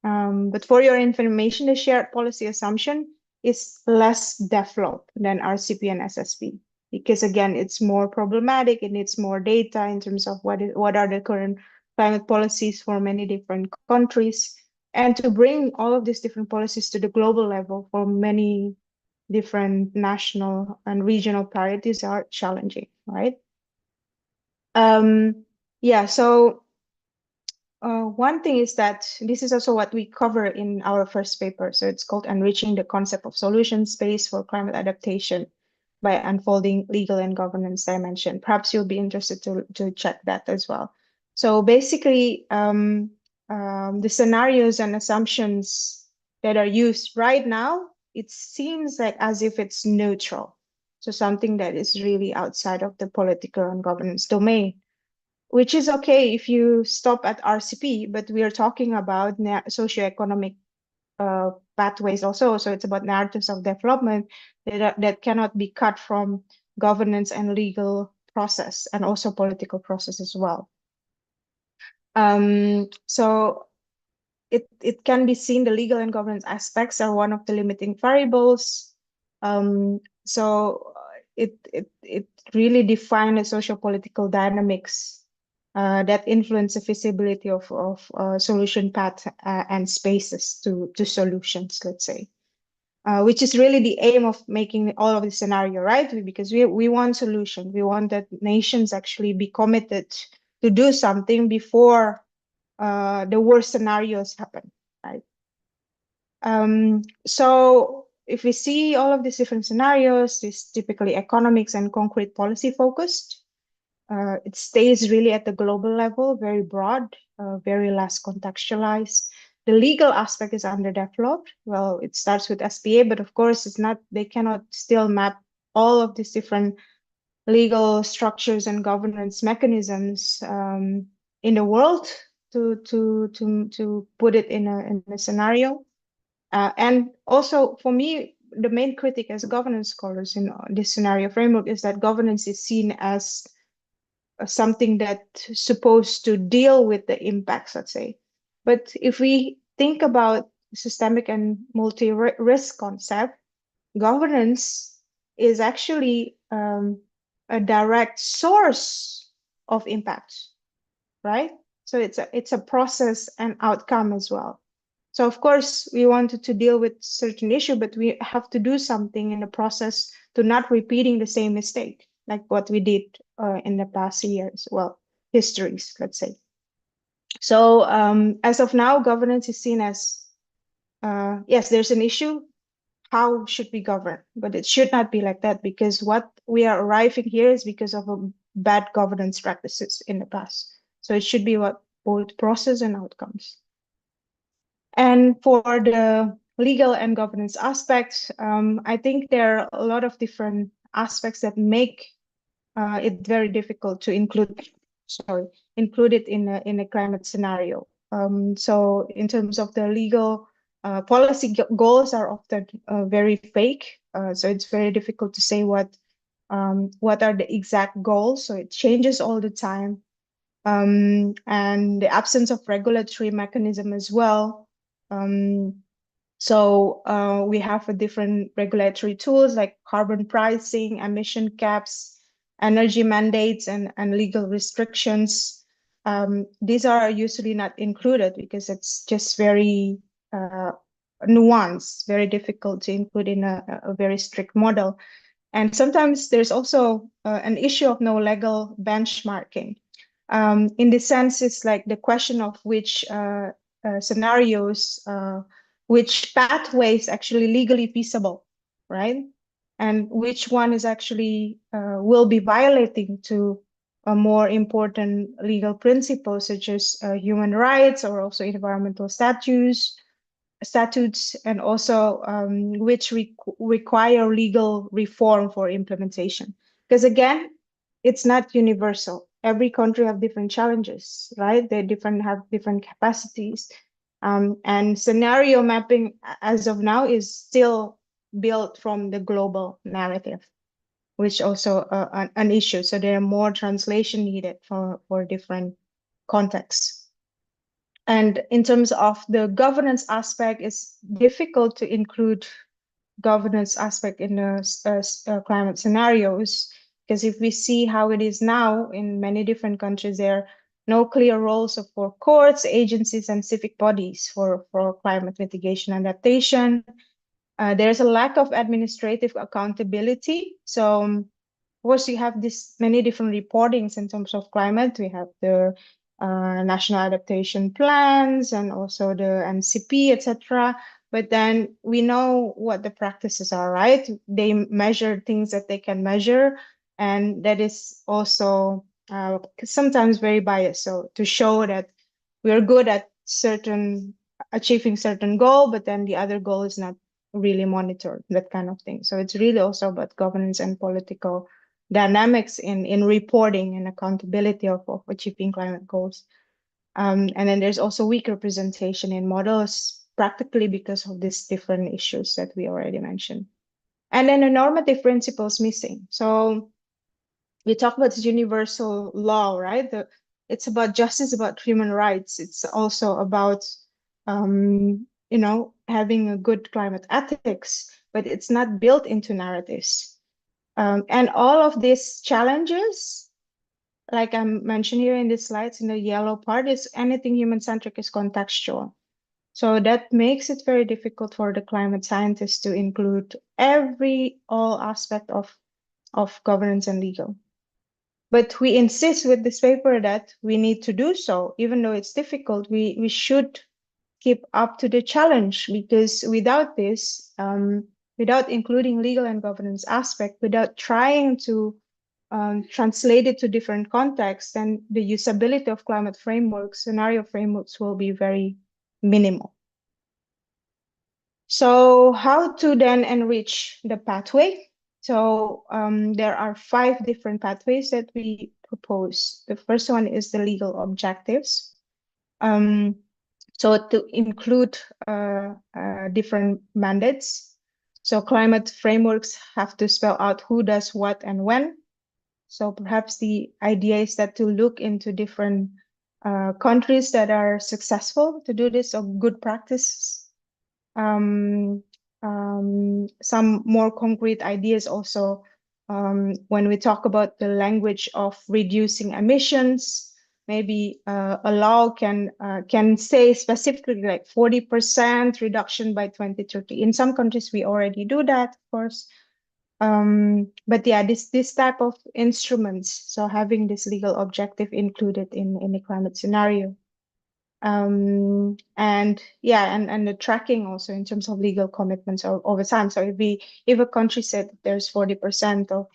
But for your information, the shared policy assumption is less developed than RCP and SSP because again, it's more problematic. It needs more data in terms of what are the current climate policies for many different countries. And to bring all of these different policies to the global level for many different national and regional priorities are challenging, right? Yeah, so one thing is that this is also what we cover in our first paper. So it's called Enriching the Concept of Solution Space for Climate Adaptation by Unfolding Legal and Governance Dimension. Perhaps you'll be interested to check that as well. So basically, the scenarios and assumptions that are used right now, it seems like as if it's neutral. So something that is really outside of the political and governance domain, which is okay if you stop at RCP, but we are talking about socioeconomic pathways also. So it's about narratives of development that cannot be cut from governance and legal process and also political process as well. So it can be seen the legal and governance aspects are one of the limiting variables. So it really defines the socio-political dynamics that influence the feasibility of solution path and spaces to solutions, let's say. Which is really the aim of making all of the scenario, right? Because we want solution. We want that nations actually be committed to do something before the worst scenarios happen, right? So if we see all of these different scenarios, it's typically economics and concrete policy focused. It stays really at the global level, very broad, very less contextualized. The legal aspect is underdeveloped. Well, it starts with SPA, but of course it's not, they cannot still map all of these different legal structures and governance mechanisms in the world to put it in a scenario. And also for me, the main critic as governance scholars in this scenario framework is that governance is seen as something that's supposed to deal with the impacts, let's say. But if we think about systemic and multi-risk concept, governance is actually a direct source of impact, right? So it's a process and outcome as well. So of course we wanted to deal with certain issue, but we have to do something in the process to not repeating the same mistake like what we did in the past years, well, histories, let's say. So as of now, governance is seen as yes, there's an issue. How should we govern? But it should not be like that, because what we are arriving here is because of a bad governance practices in the past. So it should be what both process and outcomes. And for the legal and governance aspects, I think there are a lot of different aspects that make it very difficult to include it in a climate scenario. So in terms of the legal policy goals are often very vague. So it's very difficult to say what are the exact goals. So it changes all the time. And the absence of regulatory mechanism as well. So we have a different regulatory tools like carbon pricing, emission caps, energy mandates, and legal restrictions. These are usually not included because it's just very nuanced, very difficult to include in a very strict model. And sometimes there's also an issue of no legal benchmarking. In this sense, it's like the question of which scenarios, which pathways actually legally feasible, right? And which one is actually will be violating to a more important legal principles such as human rights or also environmental statutes, and also which require legal reform for implementation. Because again, it's not universal. Every country have different challenges, right? They have different capacities. And scenario mapping as of now is still built from the global narrative, which also an issue. So there are more translation needed for different contexts. And in terms of the governance aspect, it's difficult to include governance aspect in the climate scenarios, because if we see how it is now in many different countries, there are no clear roles for courts, agencies, and civic bodies for climate mitigation and adaptation. There's a lack of administrative accountability. So of course, you have this many different reportings in terms of climate. We have the national adaptation plans and also the NCP, etc. But then we know what the practices are, right? They measure things that they can measure, and that is also sometimes very biased. So to show that we are good at achieving certain goal, but then the other goal is not really monitored, that kind of thing. So it's really also about governance and political dynamics in reporting and accountability of achieving climate goals. And then there's also weak representation in models, practically because of these different issues that we already mentioned. And then the normative principles missing. So we talk about this universal law, right? It's about justice, about human rights. It's also about, having a good climate ethics, but it's not built into narratives. And all of these challenges, like I mentioned here in the slides in the yellow part, is anything human-centric is contextual. So that makes it very difficult for the climate scientists to include all aspect of governance and legal. But we insist with this paper that we need to do so, even though it's difficult. We should keep up to the challenge, because without this, without including legal and governance aspect, without trying to translate it to different contexts, then the usability of climate frameworks, scenario frameworks, will be very minimal. So how to then enrich the pathway? So there are 5 different pathways that we propose. The first one is the legal objectives. So to include different mandates. So climate frameworks have to spell out who does what and when. So perhaps the idea is that to look into different countries that are successful to do this, or good practices. Some more concrete ideas also, when we talk about the language of reducing emissions, maybe a law can say specifically like 40% reduction by 2030. In some countries, we already do that, of course. But yeah, this type of instruments, so having this legal objective included in the climate scenario. And the tracking also in terms of legal commitments over time. So if a country said there's 40% of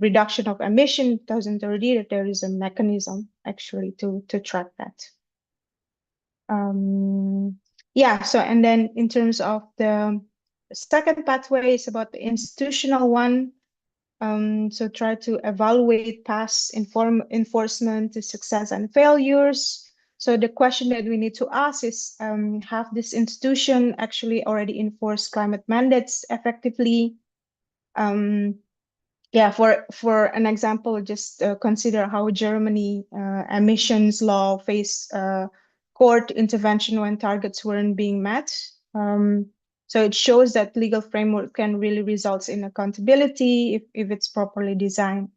reduction of emission 2030, that there is a mechanism actually to track that. So and then in terms of the second pathway is about the institutional one. So try to evaluate past enforcement, the success and failures. So the question that we need to ask is, have this institution actually already enforced climate mandates effectively? For an example, just consider how Germany emissions law faced court intervention when targets weren't being met. So it shows that legal framework can really result in accountability if it's properly designed.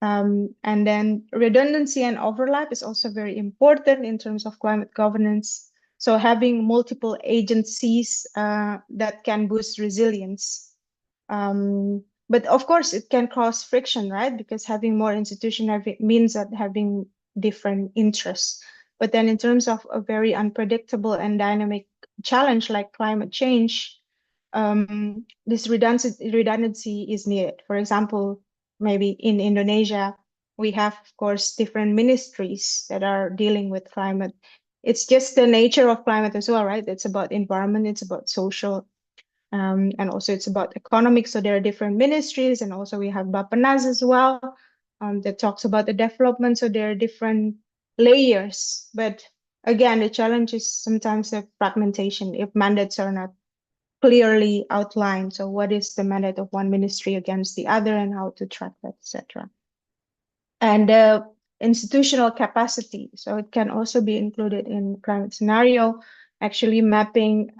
And then redundancy and overlap is also very important in terms of climate governance. So having multiple agencies that can boost resilience. But of course, it can cause friction, right? Because having more institutions means that having different interests. But then in terms of a very unpredictable and dynamic challenge like climate change, this redundancy is needed. For example, maybe in Indonesia, we have, of course, different ministries that are dealing with climate. It's just the nature of climate as well, right? It's about environment, it's about social, and also it's about economics. So there are different ministries, and also we have Bappenas as well, that talks about the development. So there are different layers. But again, the challenge is sometimes the fragmentation if mandates are not clearly outlined. So what is the mandate of one ministry against the other, and how to track that, etc. And the institutional capacity. So it can also be included in climate scenario, actually mapping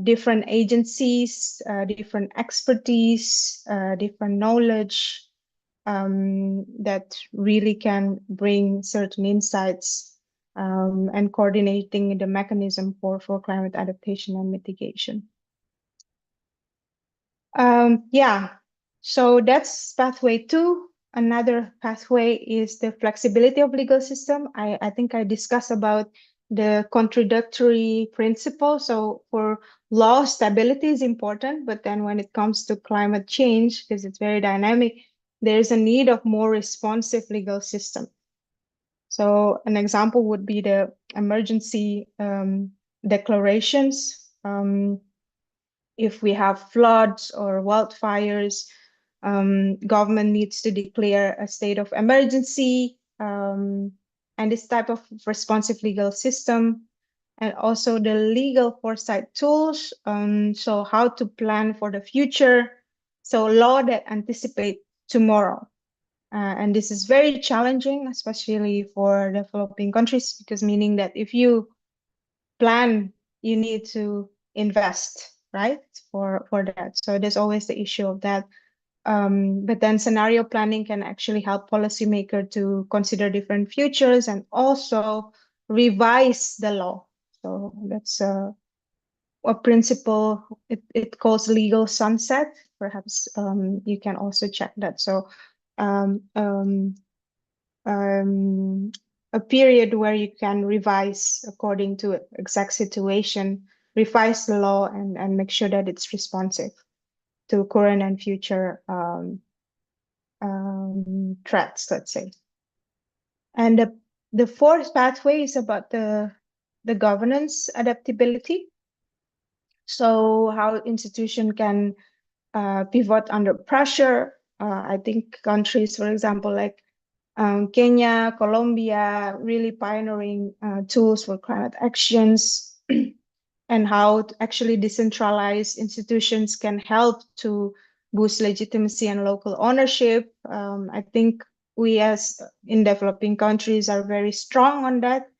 different agencies, different expertise, different knowledge that really can bring certain insights, and coordinating the mechanism for climate adaptation and mitigation. Yeah, so that's pathway 2. Another pathway is the flexibility of legal system. I think I discussed about the contradictory principle. So for law, stability is important, but then when it comes to climate change, because it's very dynamic, there's a need of more responsive legal system. So an example would be the emergency declarations. If we have floods or wildfires, government needs to declare a state of emergency, and this type of responsive legal system, and also the legal foresight tools. So how to plan for the future. So law that anticipate tomorrow. And this is very challenging, especially for developing countries, because meaning that if you plan, you need to invest, right, for that. So there's always the issue of that. But then scenario planning can actually help policymaker to consider different futures and also revise the law. So that's a principle. It calls legal sunset. Perhaps you can also check that. So a period where you can revise according to exact situation, revise the law, and make sure that it's responsive to current and future threats, let's say. And the fourth pathway is about the governance adaptability. So how institution can pivot under pressure. I think countries, for example, like Kenya, Colombia, really pioneering tools for climate actions, and how actually decentralized institutions can help to boost legitimacy and local ownership. I think we as in developing countries are very strong on that.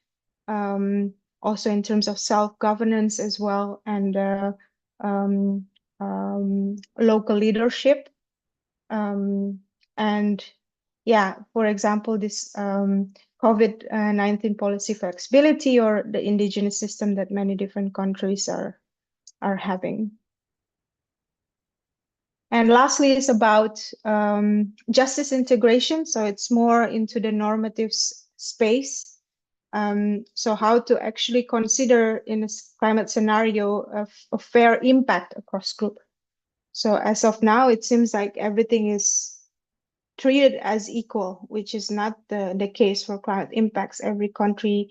Also in terms of self-governance as well, and local leadership. And yeah, for example, this COVID-19 policy flexibility, or the indigenous system that many different countries are having. And lastly is about justice integration. So it's more into the normative space. So how to actually consider in a climate scenario a fair impact across group. So as of now, it seems like everything is treated as equal, which is not the case for climate impacts. Every country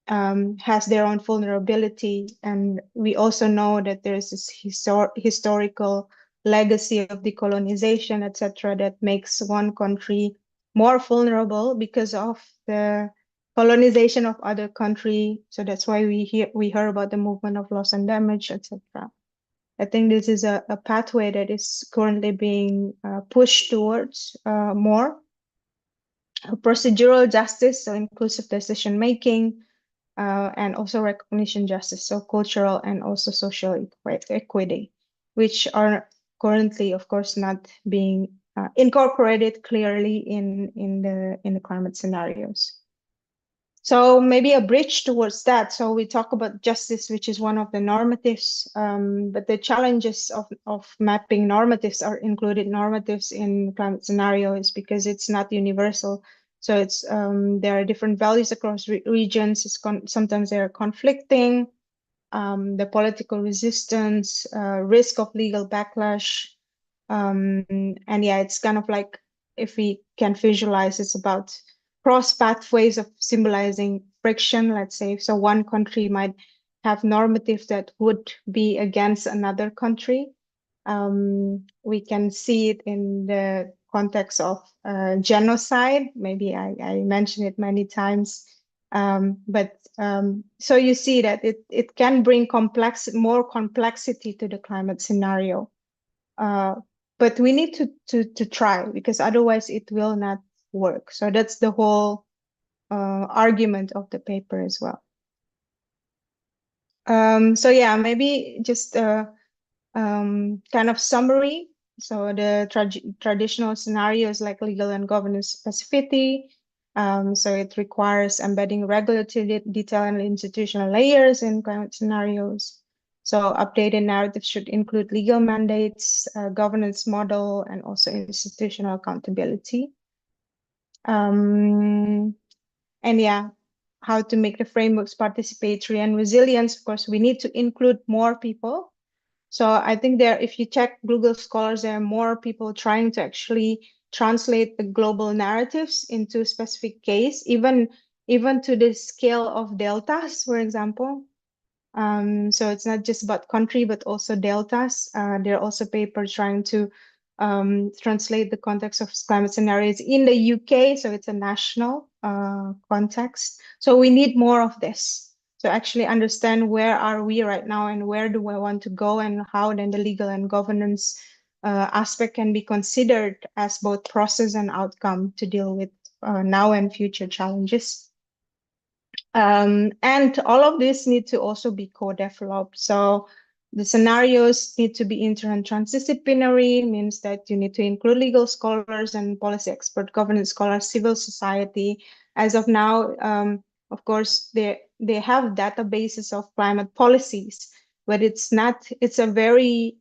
has their own vulnerability. And we also know that there's this historical legacy of decolonization, etc., that makes one country more vulnerable because of the colonization of other country. So that's why we heard about the movement of loss and damage, etc. I think this is a pathway that is currently being pushed towards more. Procedural justice, so inclusive decision making, and also recognition justice, so cultural and also social equity, which are currently, of course, not being incorporated clearly in the climate scenarios. So maybe a bridge towards that. So we talk about justice, which is one of the normatives, but the challenges of mapping normatives or included normatives in climate scenarios because it's not universal. So it's there are different values across regions. Sometimes they are conflicting. The political resistance, risk of legal backlash, and yeah, it's kind of like if we can visualize, it's about cross pathways of symbolizing friction, let's say. So one country might have normative that would be against another country. We can see it in the context of genocide. Maybe I mentioned it many times. So you see that it can bring more complexity to the climate scenario. But we need to try because otherwise it will not work. So that's the whole argument of the paper as well. So yeah, maybe just kind of summary. So the traditional scenarios like legal and governance specificity. So it requires embedding regulatory detail and institutional layers in climate scenarios. So updated narratives should include legal mandates, governance model, and also institutional accountability. And yeah, how to make the frameworks participatory and resilience. Of course, we need to include more people. So I think if you check Google Scholars, there are more people trying to actually translate the global narratives into specific case, even to the scale of deltas, for example. So it's not just about country, but also deltas. There are also papers trying to translate the context of climate scenarios in the UK. So it's a national context. So we need more of this to actually understand where are we right now and where do we want to go and how then the legal and governance aspect can be considered as both process and outcome to deal with now and future challenges. And all of this need to also be co-developed. So the scenarios need to be inter and transdisciplinary, means that you need to include legal scholars and policy expert, governance scholars, civil society. As of now, of course, they have databases of climate policies, but it's a very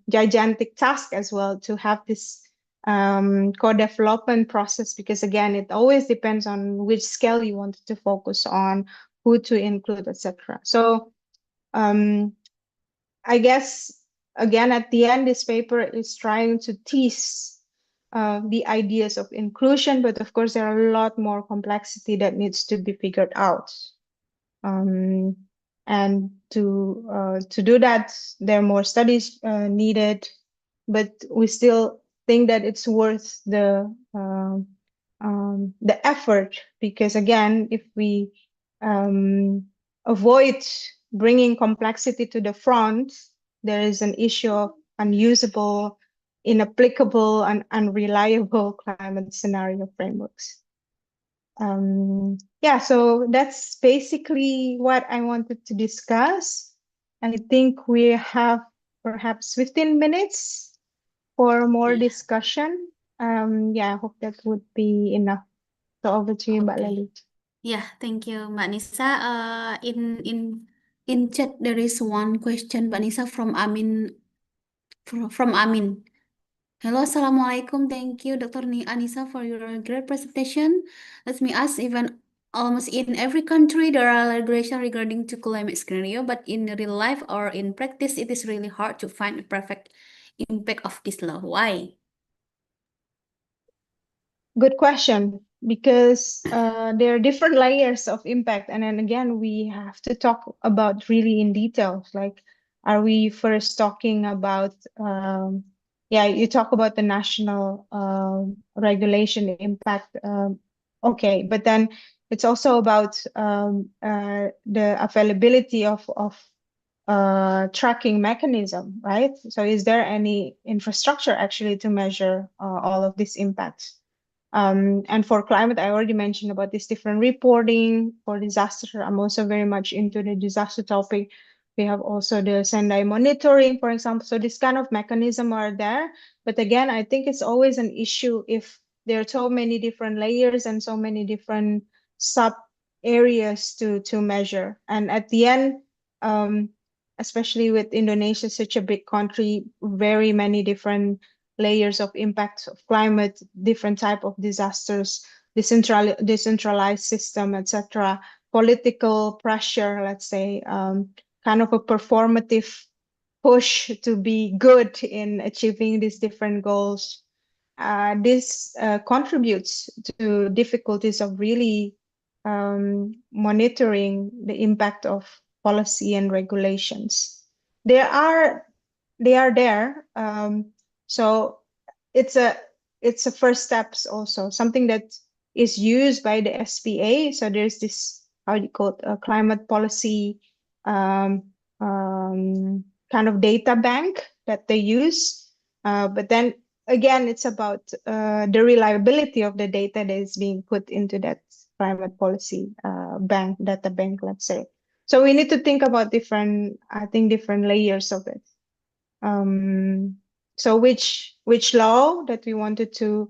gigantic task as well to have this co-development process, because again, it always depends on which scale you want to focus on, who to include, etc. So I guess again at the end, this paper is trying to tease the ideas of inclusion, but of course there are a lot more complexity that needs to be figured out. And to do that, there are more studies needed, but we still think that it's worth the effort, because again, if we avoid bringing complexity to the front, there is an issue of unusable, inapplicable, and unreliable climate scenario frameworks. Yeah, so that's basically what I wanted to discuss. And I think we have perhaps 15 minutes for more discussion. Yeah, I hope that would be enough. So over to you, Mbak Okay. Lely. Yeah, thank you, Mbak Nisa. In chat there is one question, Mbak Nisa, from Amin. From Amin. Hello, Assalamualaikum. Thank you, Dr. Anissa, for your great presentation. Let me ask, even almost in every country, there are regulations regarding to climate scenario, but in real life or in practice, it is really hard to find a perfect impact of this law. Why? Good question, because there are different layers of impact. And then again, we have to talk about really in detail. Like, are we first talking about, yeah, you talk about the national regulation impact. Okay, but then it's also about the availability of tracking mechanism, right? So is there any infrastructure actually to measure all of these impacts? And for climate, I already mentioned about this different reporting. For disaster, I'm also very much into the disaster topic. We have also the Sendai monitoring, for example. So this kind of mechanism are there. But again, I think it's always an issue if there are so many different layers and so many different sub areas to measure. And at the end, especially with Indonesia, such a big country, very many different layers of impacts of climate, different type of disasters, decentralized system, etc., political pressure, let's say, kind of a performative push to be good in achieving these different goals. This contributes to difficulties of really monitoring the impact of policy and regulations. They are there. So it's a first steps also, something that is used by the SPA. So there's this, how do you call it, a climate policy um, kind of data bank that they use. But then again, it's about the reliability of the data that is being put into that climate policy data bank, let's say. So we need to think about different layers of it. So which law that we wanted to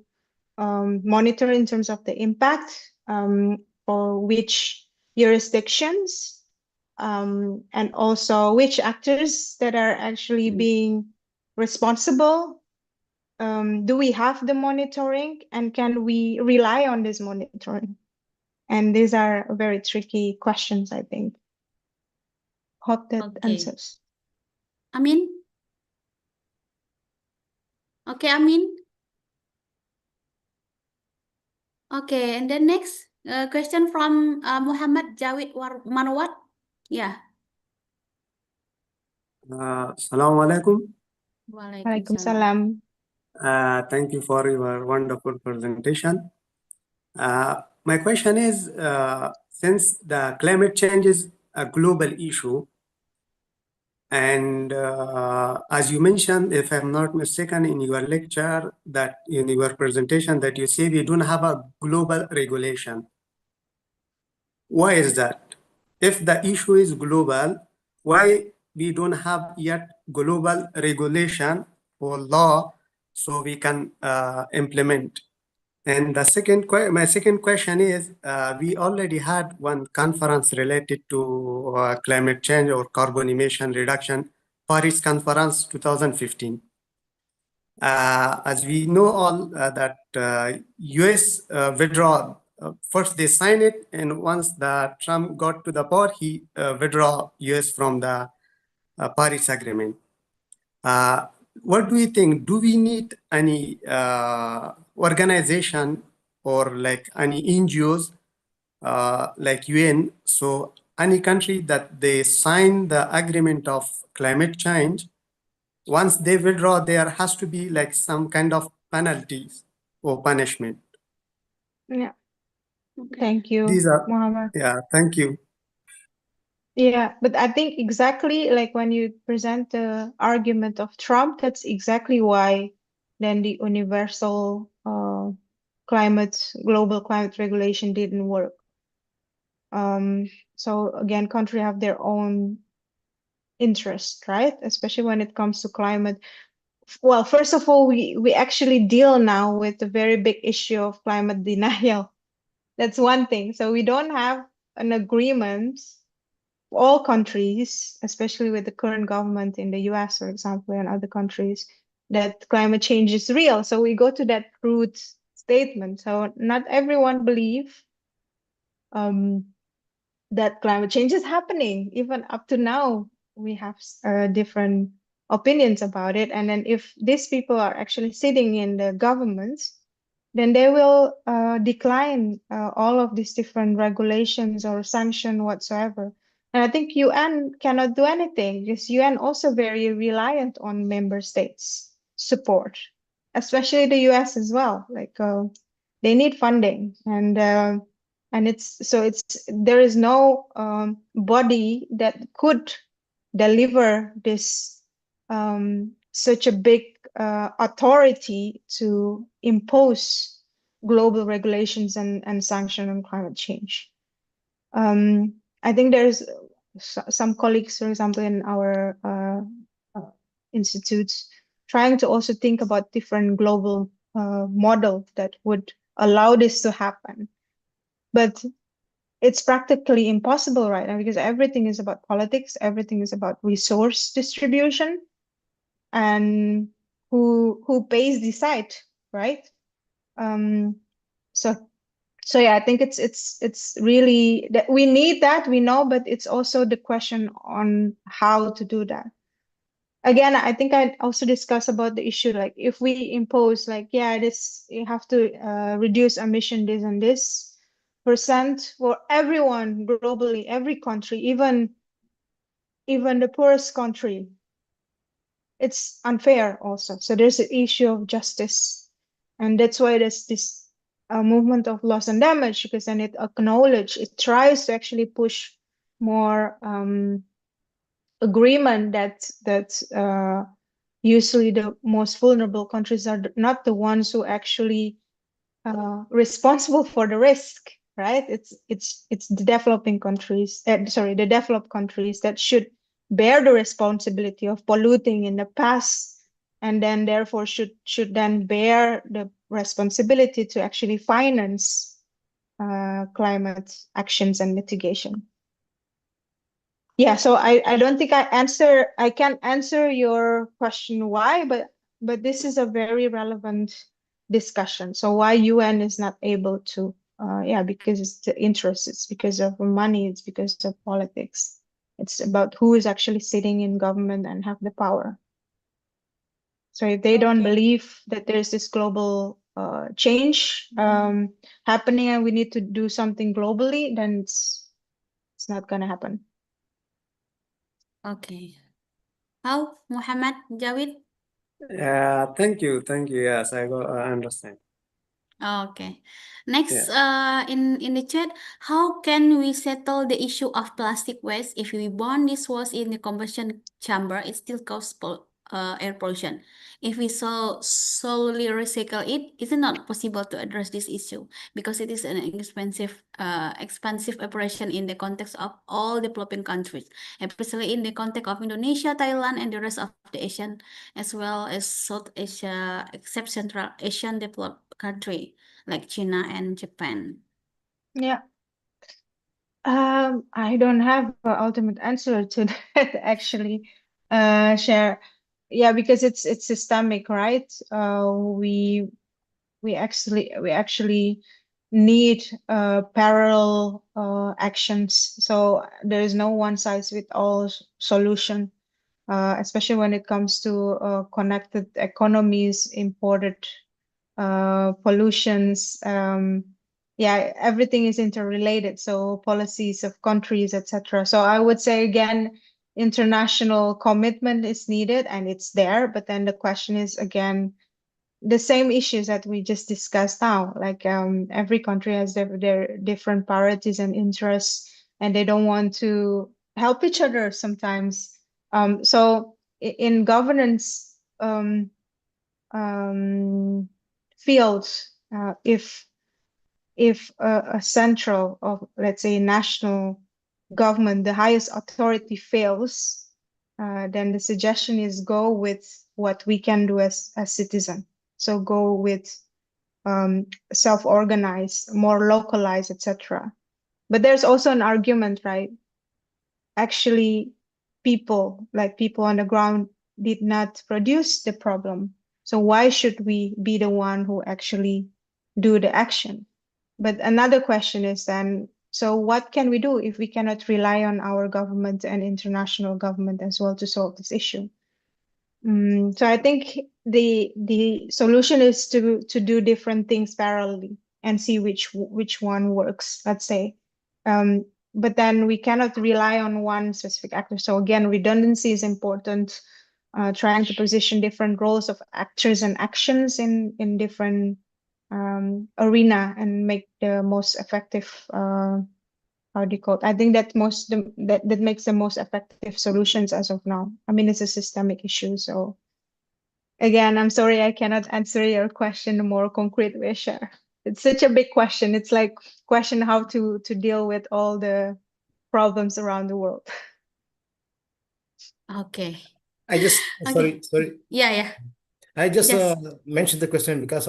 monitor in terms of the impact for which jurisdictions, and also which actors that are actually being responsible. Do we have the monitoring, and can we rely on this monitoring? And these are very tricky questions, I think. Hope that answers. Amin? Okay, Amin. Okay, and then next question from Muhammad Jawid Manawat. Yeah. Assalamualaikum. Waalaikumsalam. Thank you for your wonderful presentation. My question is, since the climate change is a global issue, and as you mentioned, if I'm not mistaken, in your lecture, that in your presentation, that you say we don't have a global regulation. Why is that? If the issue is global, why we don't have yet global regulation or law so we can implement? And my second question is, we already had one conference related to climate change or carbon emission reduction, Paris Conference 2015. As we know all that US withdraw, first they signed it, and once the Trump got to the power, he withdraw US from the Paris Agreement. What do you think? Do we need any organization or like any NGOs like UN? So any country that they sign the agreement of climate change, once they withdraw, there has to be like some kind of penalties or punishment. Yeah. Thank you, These are, Muhammad. yeah, thank you. Yeah, but I think exactly like when you present the argument of Trump, that's exactly why then the universal global climate regulation didn't work. So again, countries have their own interest, right? Especially when it comes to climate. Well, first of all, we actually deal now with the very big issue of climate denial. That's one thing. So we don't have an agreement for all countries, especially with the current government in the US, for example, and other countries, that climate change is real. So we go to that root statement. So not everyone believe that climate change is happening. Even up to now, we have different opinions about it. And then if these people are actually sitting in the governments, then they will decline all of these different regulations or sanction whatsoever. And I think UN cannot do anything because UN also very reliant on member states support, especially the US as well. Like they need funding, and there is no body that could deliver this such a big authority to impose global regulations and sanction on climate change. I think there's some colleagues, for example, in our institutes, trying to also think about different global models that would allow this to happen. But it's practically impossible right now because everything is about politics, everything is about resource distribution, and who pays decide, right? So yeah, I think it's really that we need that, we know, but it's also the question on how to do that. Again, I think I also discussed about the issue, like if we impose like, yeah, this, you have to reduce emission this and this percent for everyone globally, every country, even the poorest country, it's unfair also. So there's an issue of justice, and that's why there's this movement of loss and damage, because then it tries to actually push more agreement that usually the most vulnerable countries are not the ones who actually responsible for the risk, right? It's the developing countries, the developed countries that should bear the responsibility of polluting in the past, and then therefore should then bear the responsibility to actually finance climate actions and mitigation. Yeah, so I don't think I can't answer your question why, but this is a very relevant discussion. So why UN is not able to, yeah, because it's the interest, it's because of money, it's because of politics. It's about who is actually sitting in government and have the power. So if they don't Okay. believe that there's this global change happening and we need to do something globally, then it's not gonna happen. Okay. How, Muhammad Jawid? Thank you. Yes, I understand. Okay. Next, in the chat, how can we settle the issue of plastic waste if we burn this waste in the combustion chamber? It still causes air pollution. If we solely recycle it, is it not possible to address this issue because it is an expensive operation in the context of all developing countries, especially in the context of Indonesia, Thailand, and the rest of the Asian, as well as South Asia, except Central Asian developed country like China and Japan. Yeah. I don't have an ultimate answer to that actually, share. Yeah, because it's systemic, right? We actually need parallel actions. So there is no one size with all solution, especially when it comes to connected economies, imported pollutions. Yeah, everything is interrelated. So policies of countries, etc. So I would say again, international commitment is needed and it's there. But then the question is again, the same issues that we just discussed now. Like every country has their different priorities and interests, and they don't want to help each other sometimes. So in governance fields, if a central of, let's say, national government, the highest authority fails, then the suggestion is go with what we can do as a citizen. So go with self-organized, more localized, etc. But there's also an argument, right? Actually, people on the ground did not produce the problem. So why should we be the one who actually do the action? But another question is then, so what can we do if we cannot rely on our government and international government as well to solve this issue? So I think the solution is to do different things parallelly and see which one works, let's say. But then we cannot rely on one specific actor. So again, redundancy is important. Trying to position different roles of actors and actions in different arena and make the most effective how do you call it? I think that that makes the most effective solutions as of now. I mean, it's a systemic issue, so again, I'm sorry I cannot answer your question in a more concrete way, Shar. It's such a big question. It's like question how to deal with all the problems around the world. Okay. I just Okay. sorry. Yeah. I just Yes. mentioned the question because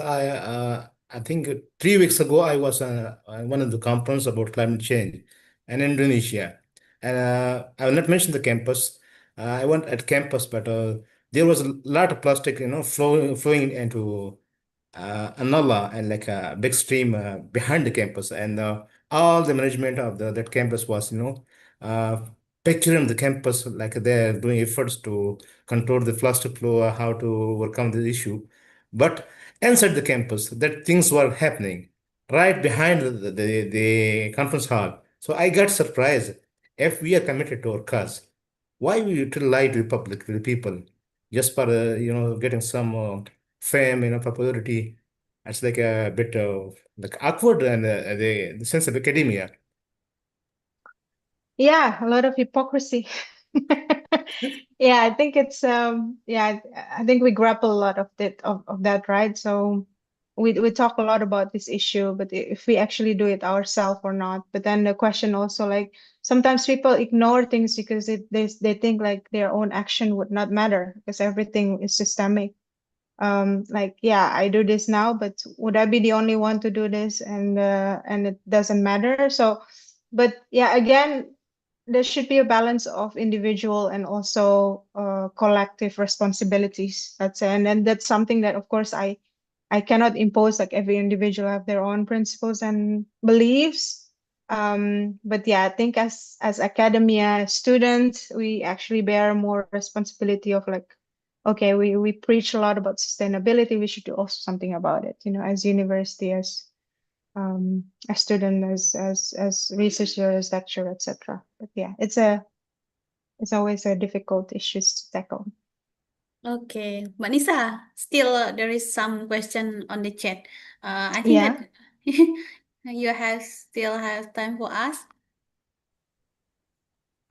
I think 3 weeks ago, I was on one of the conference about climate change in Indonesia. And I will not mention the campus. I went at campus, but there was a lot of plastic, flowing into Anala and like a big stream behind the campus. And all the management of that campus was, uh, picturing the campus like they're doing efforts to control the plastic flow, how to overcome the issue. But inside the campus, that things were happening right behind the conference hall. So I got surprised. If we are committed to our cause, why we to lie to the public, to the people, just for getting some fame, popularity? It's like a bit of like awkward and the sense of academia. Yeah, a lot of hypocrisy. Yeah, I think it's yeah, I think we grapple a lot of that, right? So we talk a lot about this issue, but if we actually do it ourselves or not. But then the question also, like, sometimes people ignore things because they think like their own action would not matter because everything is systemic. Like, yeah, I do this now, but would I be the only one to do this? And it doesn't matter. So, but yeah, again, there should be a balance of individual and also collective responsibilities. That's and then that's something that, of course, I cannot impose. Like every individual have their own principles and beliefs. But yeah, I think as academia students, we actually bear more responsibility of like, okay, we preach a lot about sustainability. We should do also something about it. As university, as student, as researcher, as lecturer, etc. But yeah, it's always a difficult issues to tackle. Okay, Mbak Nisa, still there is some question on the chat. I think Yeah. that you still have time for us.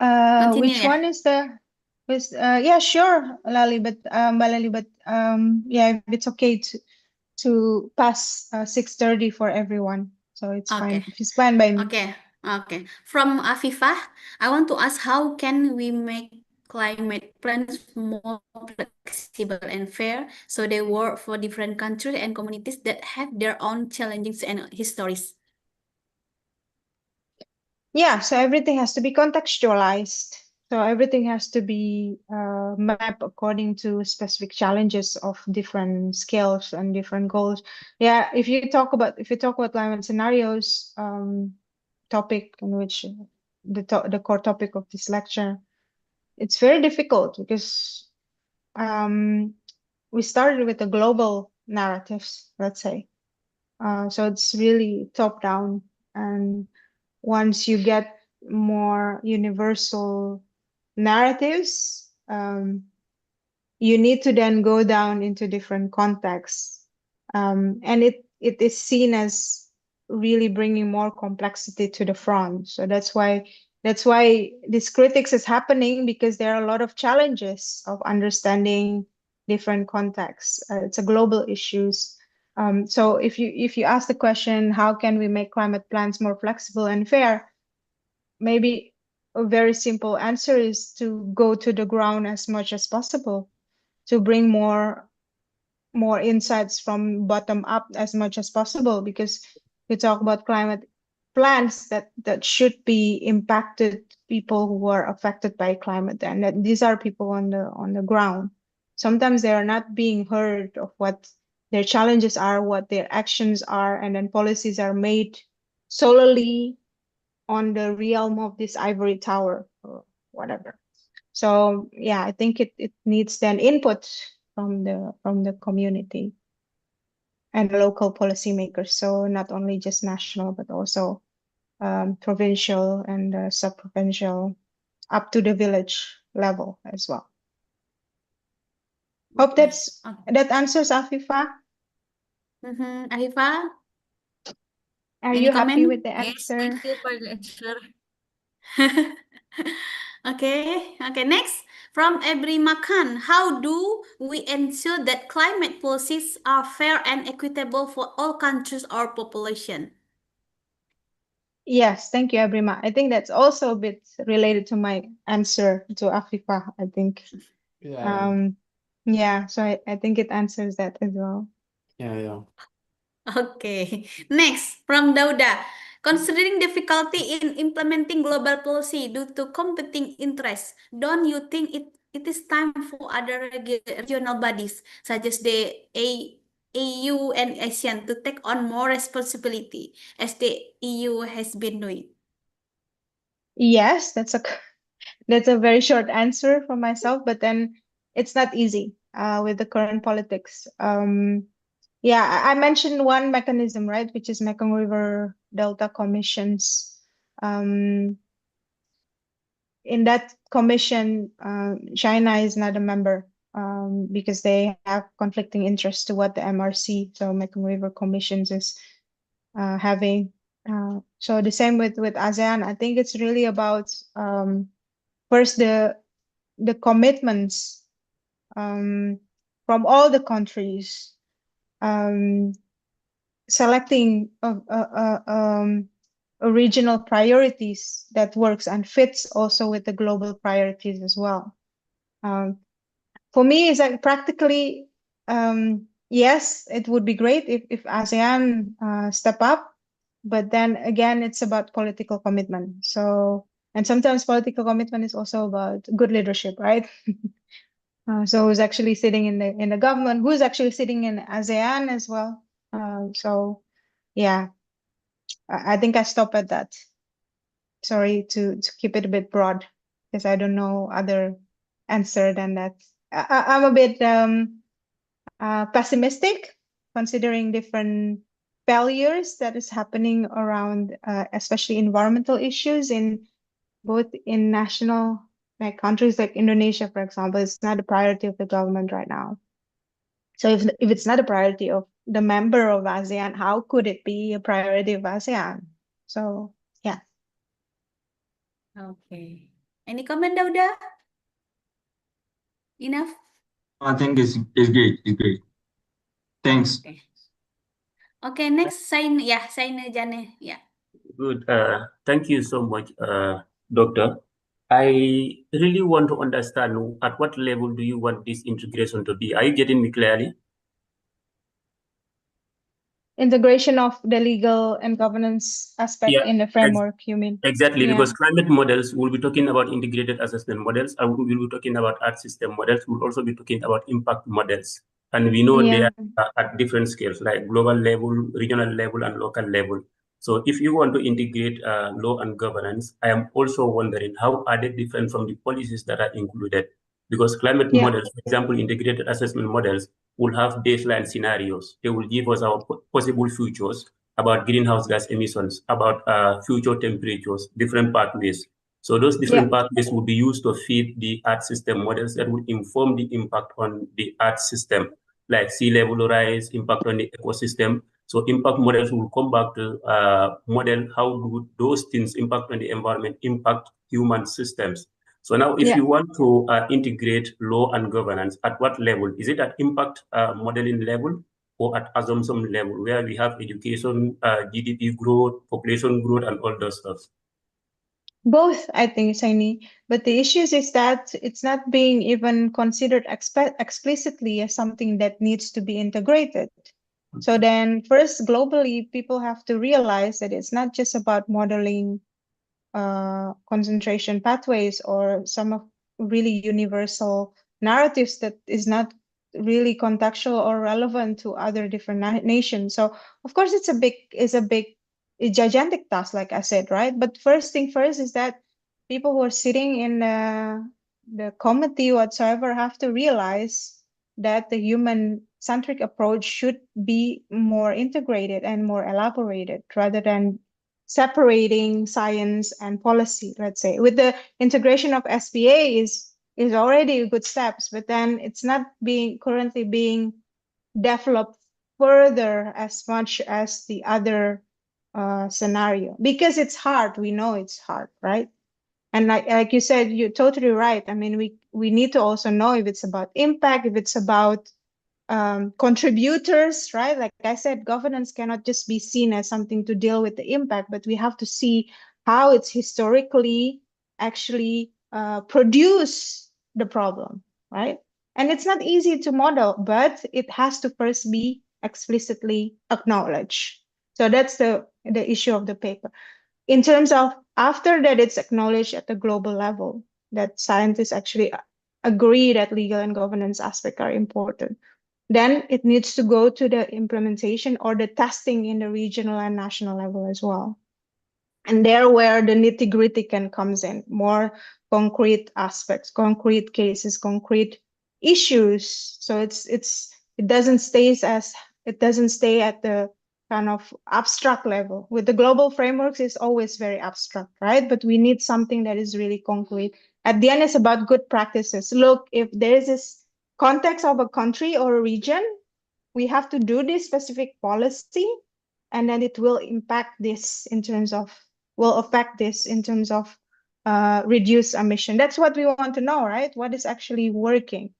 Continue Which ya. one is yeah, sure, Lali, but Mbak Lali, but yeah, if it's okay to pass 6:30 for everyone, so it's fine. Okay. It's fine by me. Okay. From Afifah, I want to ask how can we make climate plans more flexible and fair so they work for different countries and communities that have their own challenges and histories? Yeah, so everything has to be contextualized. So everything has to be mapped according to specific challenges of different scales and different goals. Yeah, if you talk about climate scenarios, topic in which the core topic of this lecture, it's very difficult because we started with the global narratives, let's say. So it's really top down, and once you get more universal narratives, you need to then go down into different contexts. And it is seen as really bringing more complexity to the front. So that's why this critics is happening, because there are a lot of challenges of understanding different contexts. It's a global issues. So if you ask the question, how can we make climate plans more flexible and fair? Maybe a very simple answer is to go to the ground as much as possible, to bring more insights from bottom up as much as possible, because we talk about climate plans that should be impacted people who are affected by climate, and that these are people on the ground. Sometimes they are not being heard of what their challenges are, what their actions are, and then policies are made solely on the realm of this ivory tower or whatever. So yeah, I think it needs then input from the community and local policymakers. So not only just national, but also provincial and sub-provincial, up to the village level as well. Hope that answers, Afifa. Afifah, Are any you happy comment? with the Yes, answer? thank you for the answer. Okay. Next, from Every Makan, how do we ensure that climate policies are fair and equitable for all countries or population? Yes, thank you, Ebrima. I think that's also a bit related to my answer to Afifa, I think. Yeah. Yeah, so I think it answers that as well. Yeah. Okay. Next, from Dauda. Considering difficulty in implementing global policy due to competing interests, don't you think it is time for other regional bodies, such as the AU and ASEAN, to take on more responsibility, as the EU has been doing? Yes, that's a very short answer from myself, but then it's not easy with the current politics. Yeah, I mentioned one mechanism, right, which is Mekong River Delta Commissions. In that commission, China is not a member because they have conflicting interests to what the MRC, so Mekong River Commissions, is having. So the same with ASEAN. I think it's really about first the commitments from all the countries, selecting regional priorities that works and fits also with the global priorities as well. For me, it's like practically, yes, it would be great if ASEAN step up, but then again, it's about political commitment. So, and sometimes political commitment is also about good leadership, right? So who's actually sitting in the government, who's actually sitting in ASEAN as well. So yeah, I think I stop at that. Sorry to keep it a bit broad because I don't know other answer than that. I'm a bit pessimistic considering different failures that is happening around, especially environmental issues in both in national, like countries like Indonesia, for example. It's not a priority of the government right now. So if it's not a priority of the member of ASEAN, how could it be a priority of ASEAN? So yeah. Okay. Any comment, Dauda? Enough? I think it's great. It's great. Thanks. Okay. Okay, next, Saina Jane. Yeah. Good. Thank you so much, Doctor. I really want to understand at what level do you want this integration to be? Are you getting me clearly? Integration of the legal and governance aspect Yeah, in the framework, you mean? exactly, Yeah. because climate models, we'll be talking about integrated assessment models, and we'll be talking about Earth system models. We'll also be talking about impact models. And we know they Yeah. are at different scales, like global level, regional level, and local level. So if you want to integrate law and governance, I am also wondering how are they different from the policies that are included? Because climate Yeah. models, for example, integrated assessment models will have baseline scenarios. They will give us our possible futures about greenhouse gas emissions, about future temperatures, different pathways. So those different pathways will be used to feed the Earth system models that will inform the impact on the Earth system, like sea level rise, impact on the ecosystem. So impact models will come back to model how do those things impact on the environment, impact human systems. So now if Yeah. you want to integrate law and governance, at what level? Is it at impact modeling level or at assumption level where we have education, GDP growth, population growth, and all those stuff? Both, I think, Saini. But the issue is that it's not being even considered explicitly as something that needs to be integrated. So then first, globally, people have to realize that it's not just about modeling concentration pathways or some of really universal narratives that is not really contextual or relevant to other different nations. So of course it's a gigantic task, like I said, right? But first thing first is that people who are sitting in the committee whatsoever have to realize that the human-centric approach should be more integrated and more elaborated rather than separating science and policy, let's say. With the integration of SPA is already a good steps, but then it's not currently being developed further as much as the other scenario because it's hard. We know it's hard, right? And like you said, you're totally right. I mean, we need to also know if it's about impact, if it's about contributors, right? Like I said, governance cannot just be seen as something to deal with the impact, but we have to see how it's historically actually produce the problem, right? And it's not easy to model, but it has to first be explicitly acknowledged. So that's the issue of the paper. In terms of after that, it's acknowledged at the global level that scientists actually agree that legal and governance aspects are important. Then it needs to go to the implementation or the testing in the regional and national level as well. And there where the nitty-gritty can comes in, more concrete aspects, concrete cases, concrete issues. So it doesn't stay at the kind of abstract level. With the global frameworks, it's always very abstract, right? But we need something that is really concrete. At the end, it's about good practices. Look, if there is this context of a country or a region, we have to do this specific policy, and then it will impact this in terms of, will affect this in terms of reduce emission. That's what we want to know, right? What is actually working?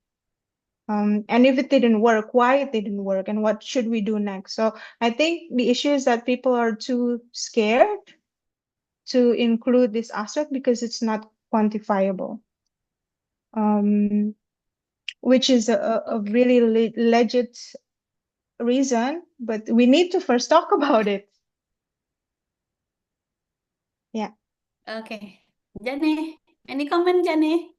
And if it didn't work, why it didn't work, and what should we do next? So I think the issue is that people are too scared to include this aspect because it's not quantifiable, which is a really legit reason, but we need to first talk about it. Yeah. Okay. Jane, any comment, Jane?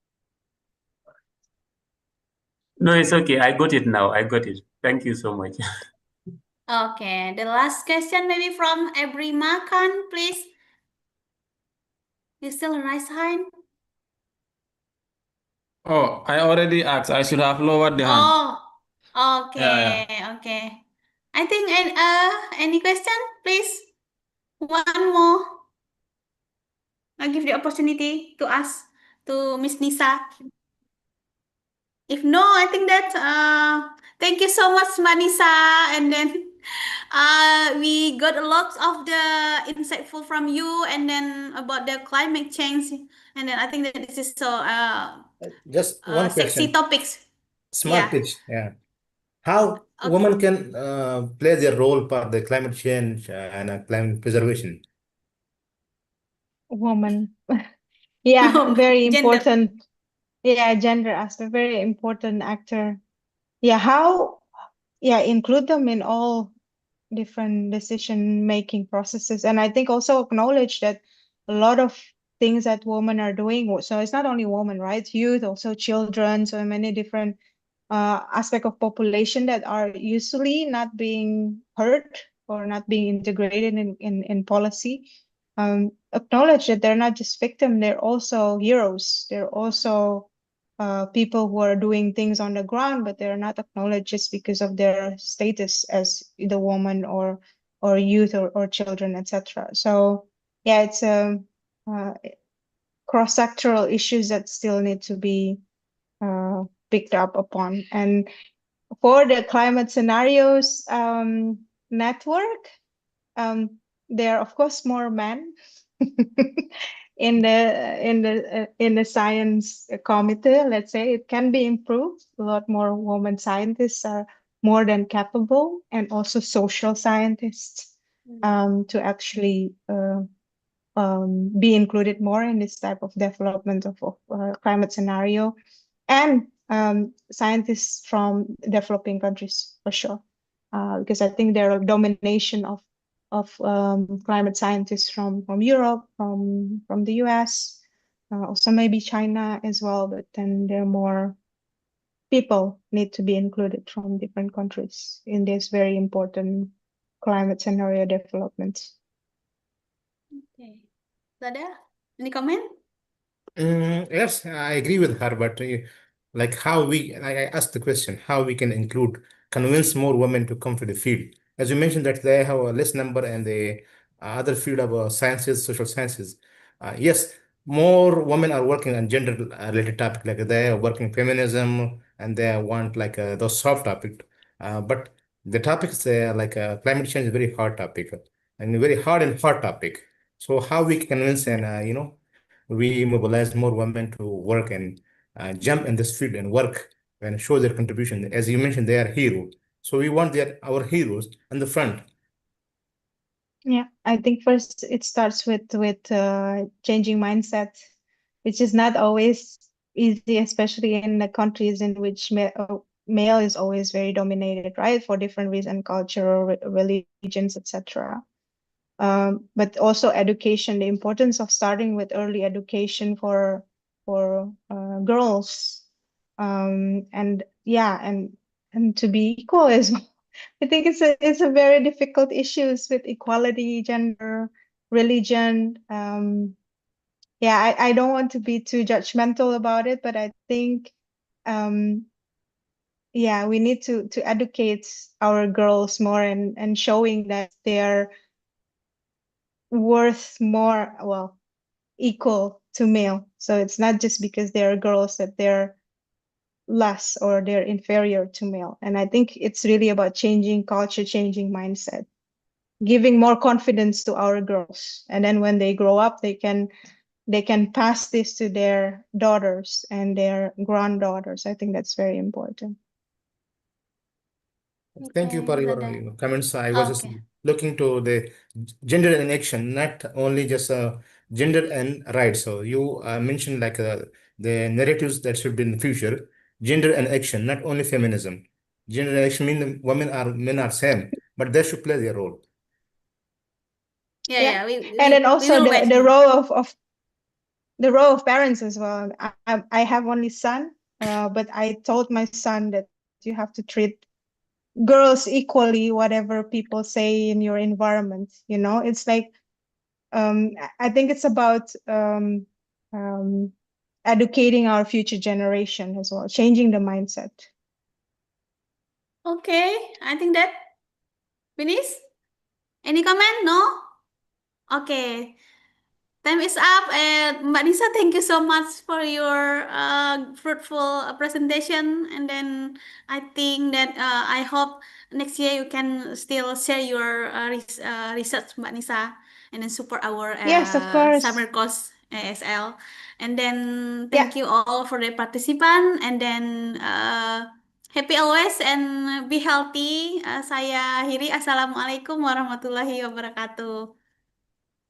No, it's okay. I got it now. I got it. Thank you so much. Okay, the last question maybe from every Makan, please. You still raise hand? Oh, I already asked. I should have lowered the hand. Oh, okay, okay. I think any question, please? One more. I'll give the opportunity to ask to Miss Nisa. If no, I think that thank you so much, Manisa. And then we got a lot of the insightful from you, and then about the climate change. And then I think that this is so Just one sexy question. topics. Smart Yeah. pitch. Yeah. How Okay. women can play their role for the climate change and climate preservation? Woman. Yeah, very Gender. important. Yeah, gender aspect, very important actor. Yeah, how, yeah, include them in all different decision-making processes. And I think also acknowledge that a lot of things that women are doing, so it's not only women, right? Youth, also children, so many different aspect of population that are usually not being heard or not being integrated in policy. Acknowledge that they're not just victims, they're also heroes. They're also people who are doing things on the ground, but they're not acknowledged just because of their status as the woman or youth or children, etc. So yeah, it's cross-sectoral issues that still need to be picked up upon. And for the climate scenarios network, there are of course more men in the science committee. Let's say it can be improved. A lot more women scientists are more than capable, and also social scientists to actually be included more in this type of development of climate scenario, and scientists from developing countries for sure, because I think there are a domination of climate scientists from Europe, from the US, also maybe China as well, but then there are more people need to be included from different countries in this very important climate scenario development. Okay. Lada, any comment? Yes, I agree with her, but like how we, I asked the question, how we can convince more women to come to the field. As you mentioned that they have a less number and the other field of sciences, social sciences. Yes, more women are working on gender related topic, like they are working feminism and they want like those soft topic. But the topics like climate change is very hard topic and very hard and hard topic. So how we convince and we mobilize more women to work and jump in this field and work and show their contribution. As you mentioned, they are heroes. So we want our heroes in the front. Yeah, I think first it starts with changing mindset, which is not always easy, especially in the countries in which male is always very dominated, right? For different reasons, cultural, religions, etc. But also education, the importance of starting with early education for girls, and yeah, and to be equal as well. I think it's a very difficult issues with equality, gender, religion. Yeah, I don't want to be too judgmental about it, but I think yeah, we need to educate our girls more and showing that they're worth more, well, equal to male. So it's not just because they're girls that they're less or they're inferior to male. And I think it's really about changing culture, changing mindset, giving more confidence to our girls. And then when they grow up, they can pass this to their daughters and their granddaughters. I think that's very important. Thank you for your Dadah. comments. I was just Okay. looking to the gender and action, not only just gender and rights. So you mentioned like the narratives that should be in the future, gender and action, not only feminism. Gender and action mean women are men are same, but they should play their role. Yeah, Yeah. yeah. And then We also will the wait. role of parents as well. I have only son, but I told my son that you have to treat girls equally, whatever people say in your environment. It's like I think it's about educating our future generation as well, changing the mindset. Okay, I think that finish. Any comment? No? Okay. Time is up, and Mbak Nisa, thank you so much for your fruitful presentation. And then I think that I hope next year you can still share your research, Mbak Nisa, and then support our Yes, of course. summer course ESL. And then Yeah. thank you all for the participant. And then happy always and be healthy. Saya akhiri. Assalamualaikum warahmatullahi wabarakatuh.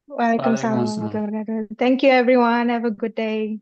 Waalaikumsalam warahmatullahi wabarakatuh. Thank you, everyone. Have a good day.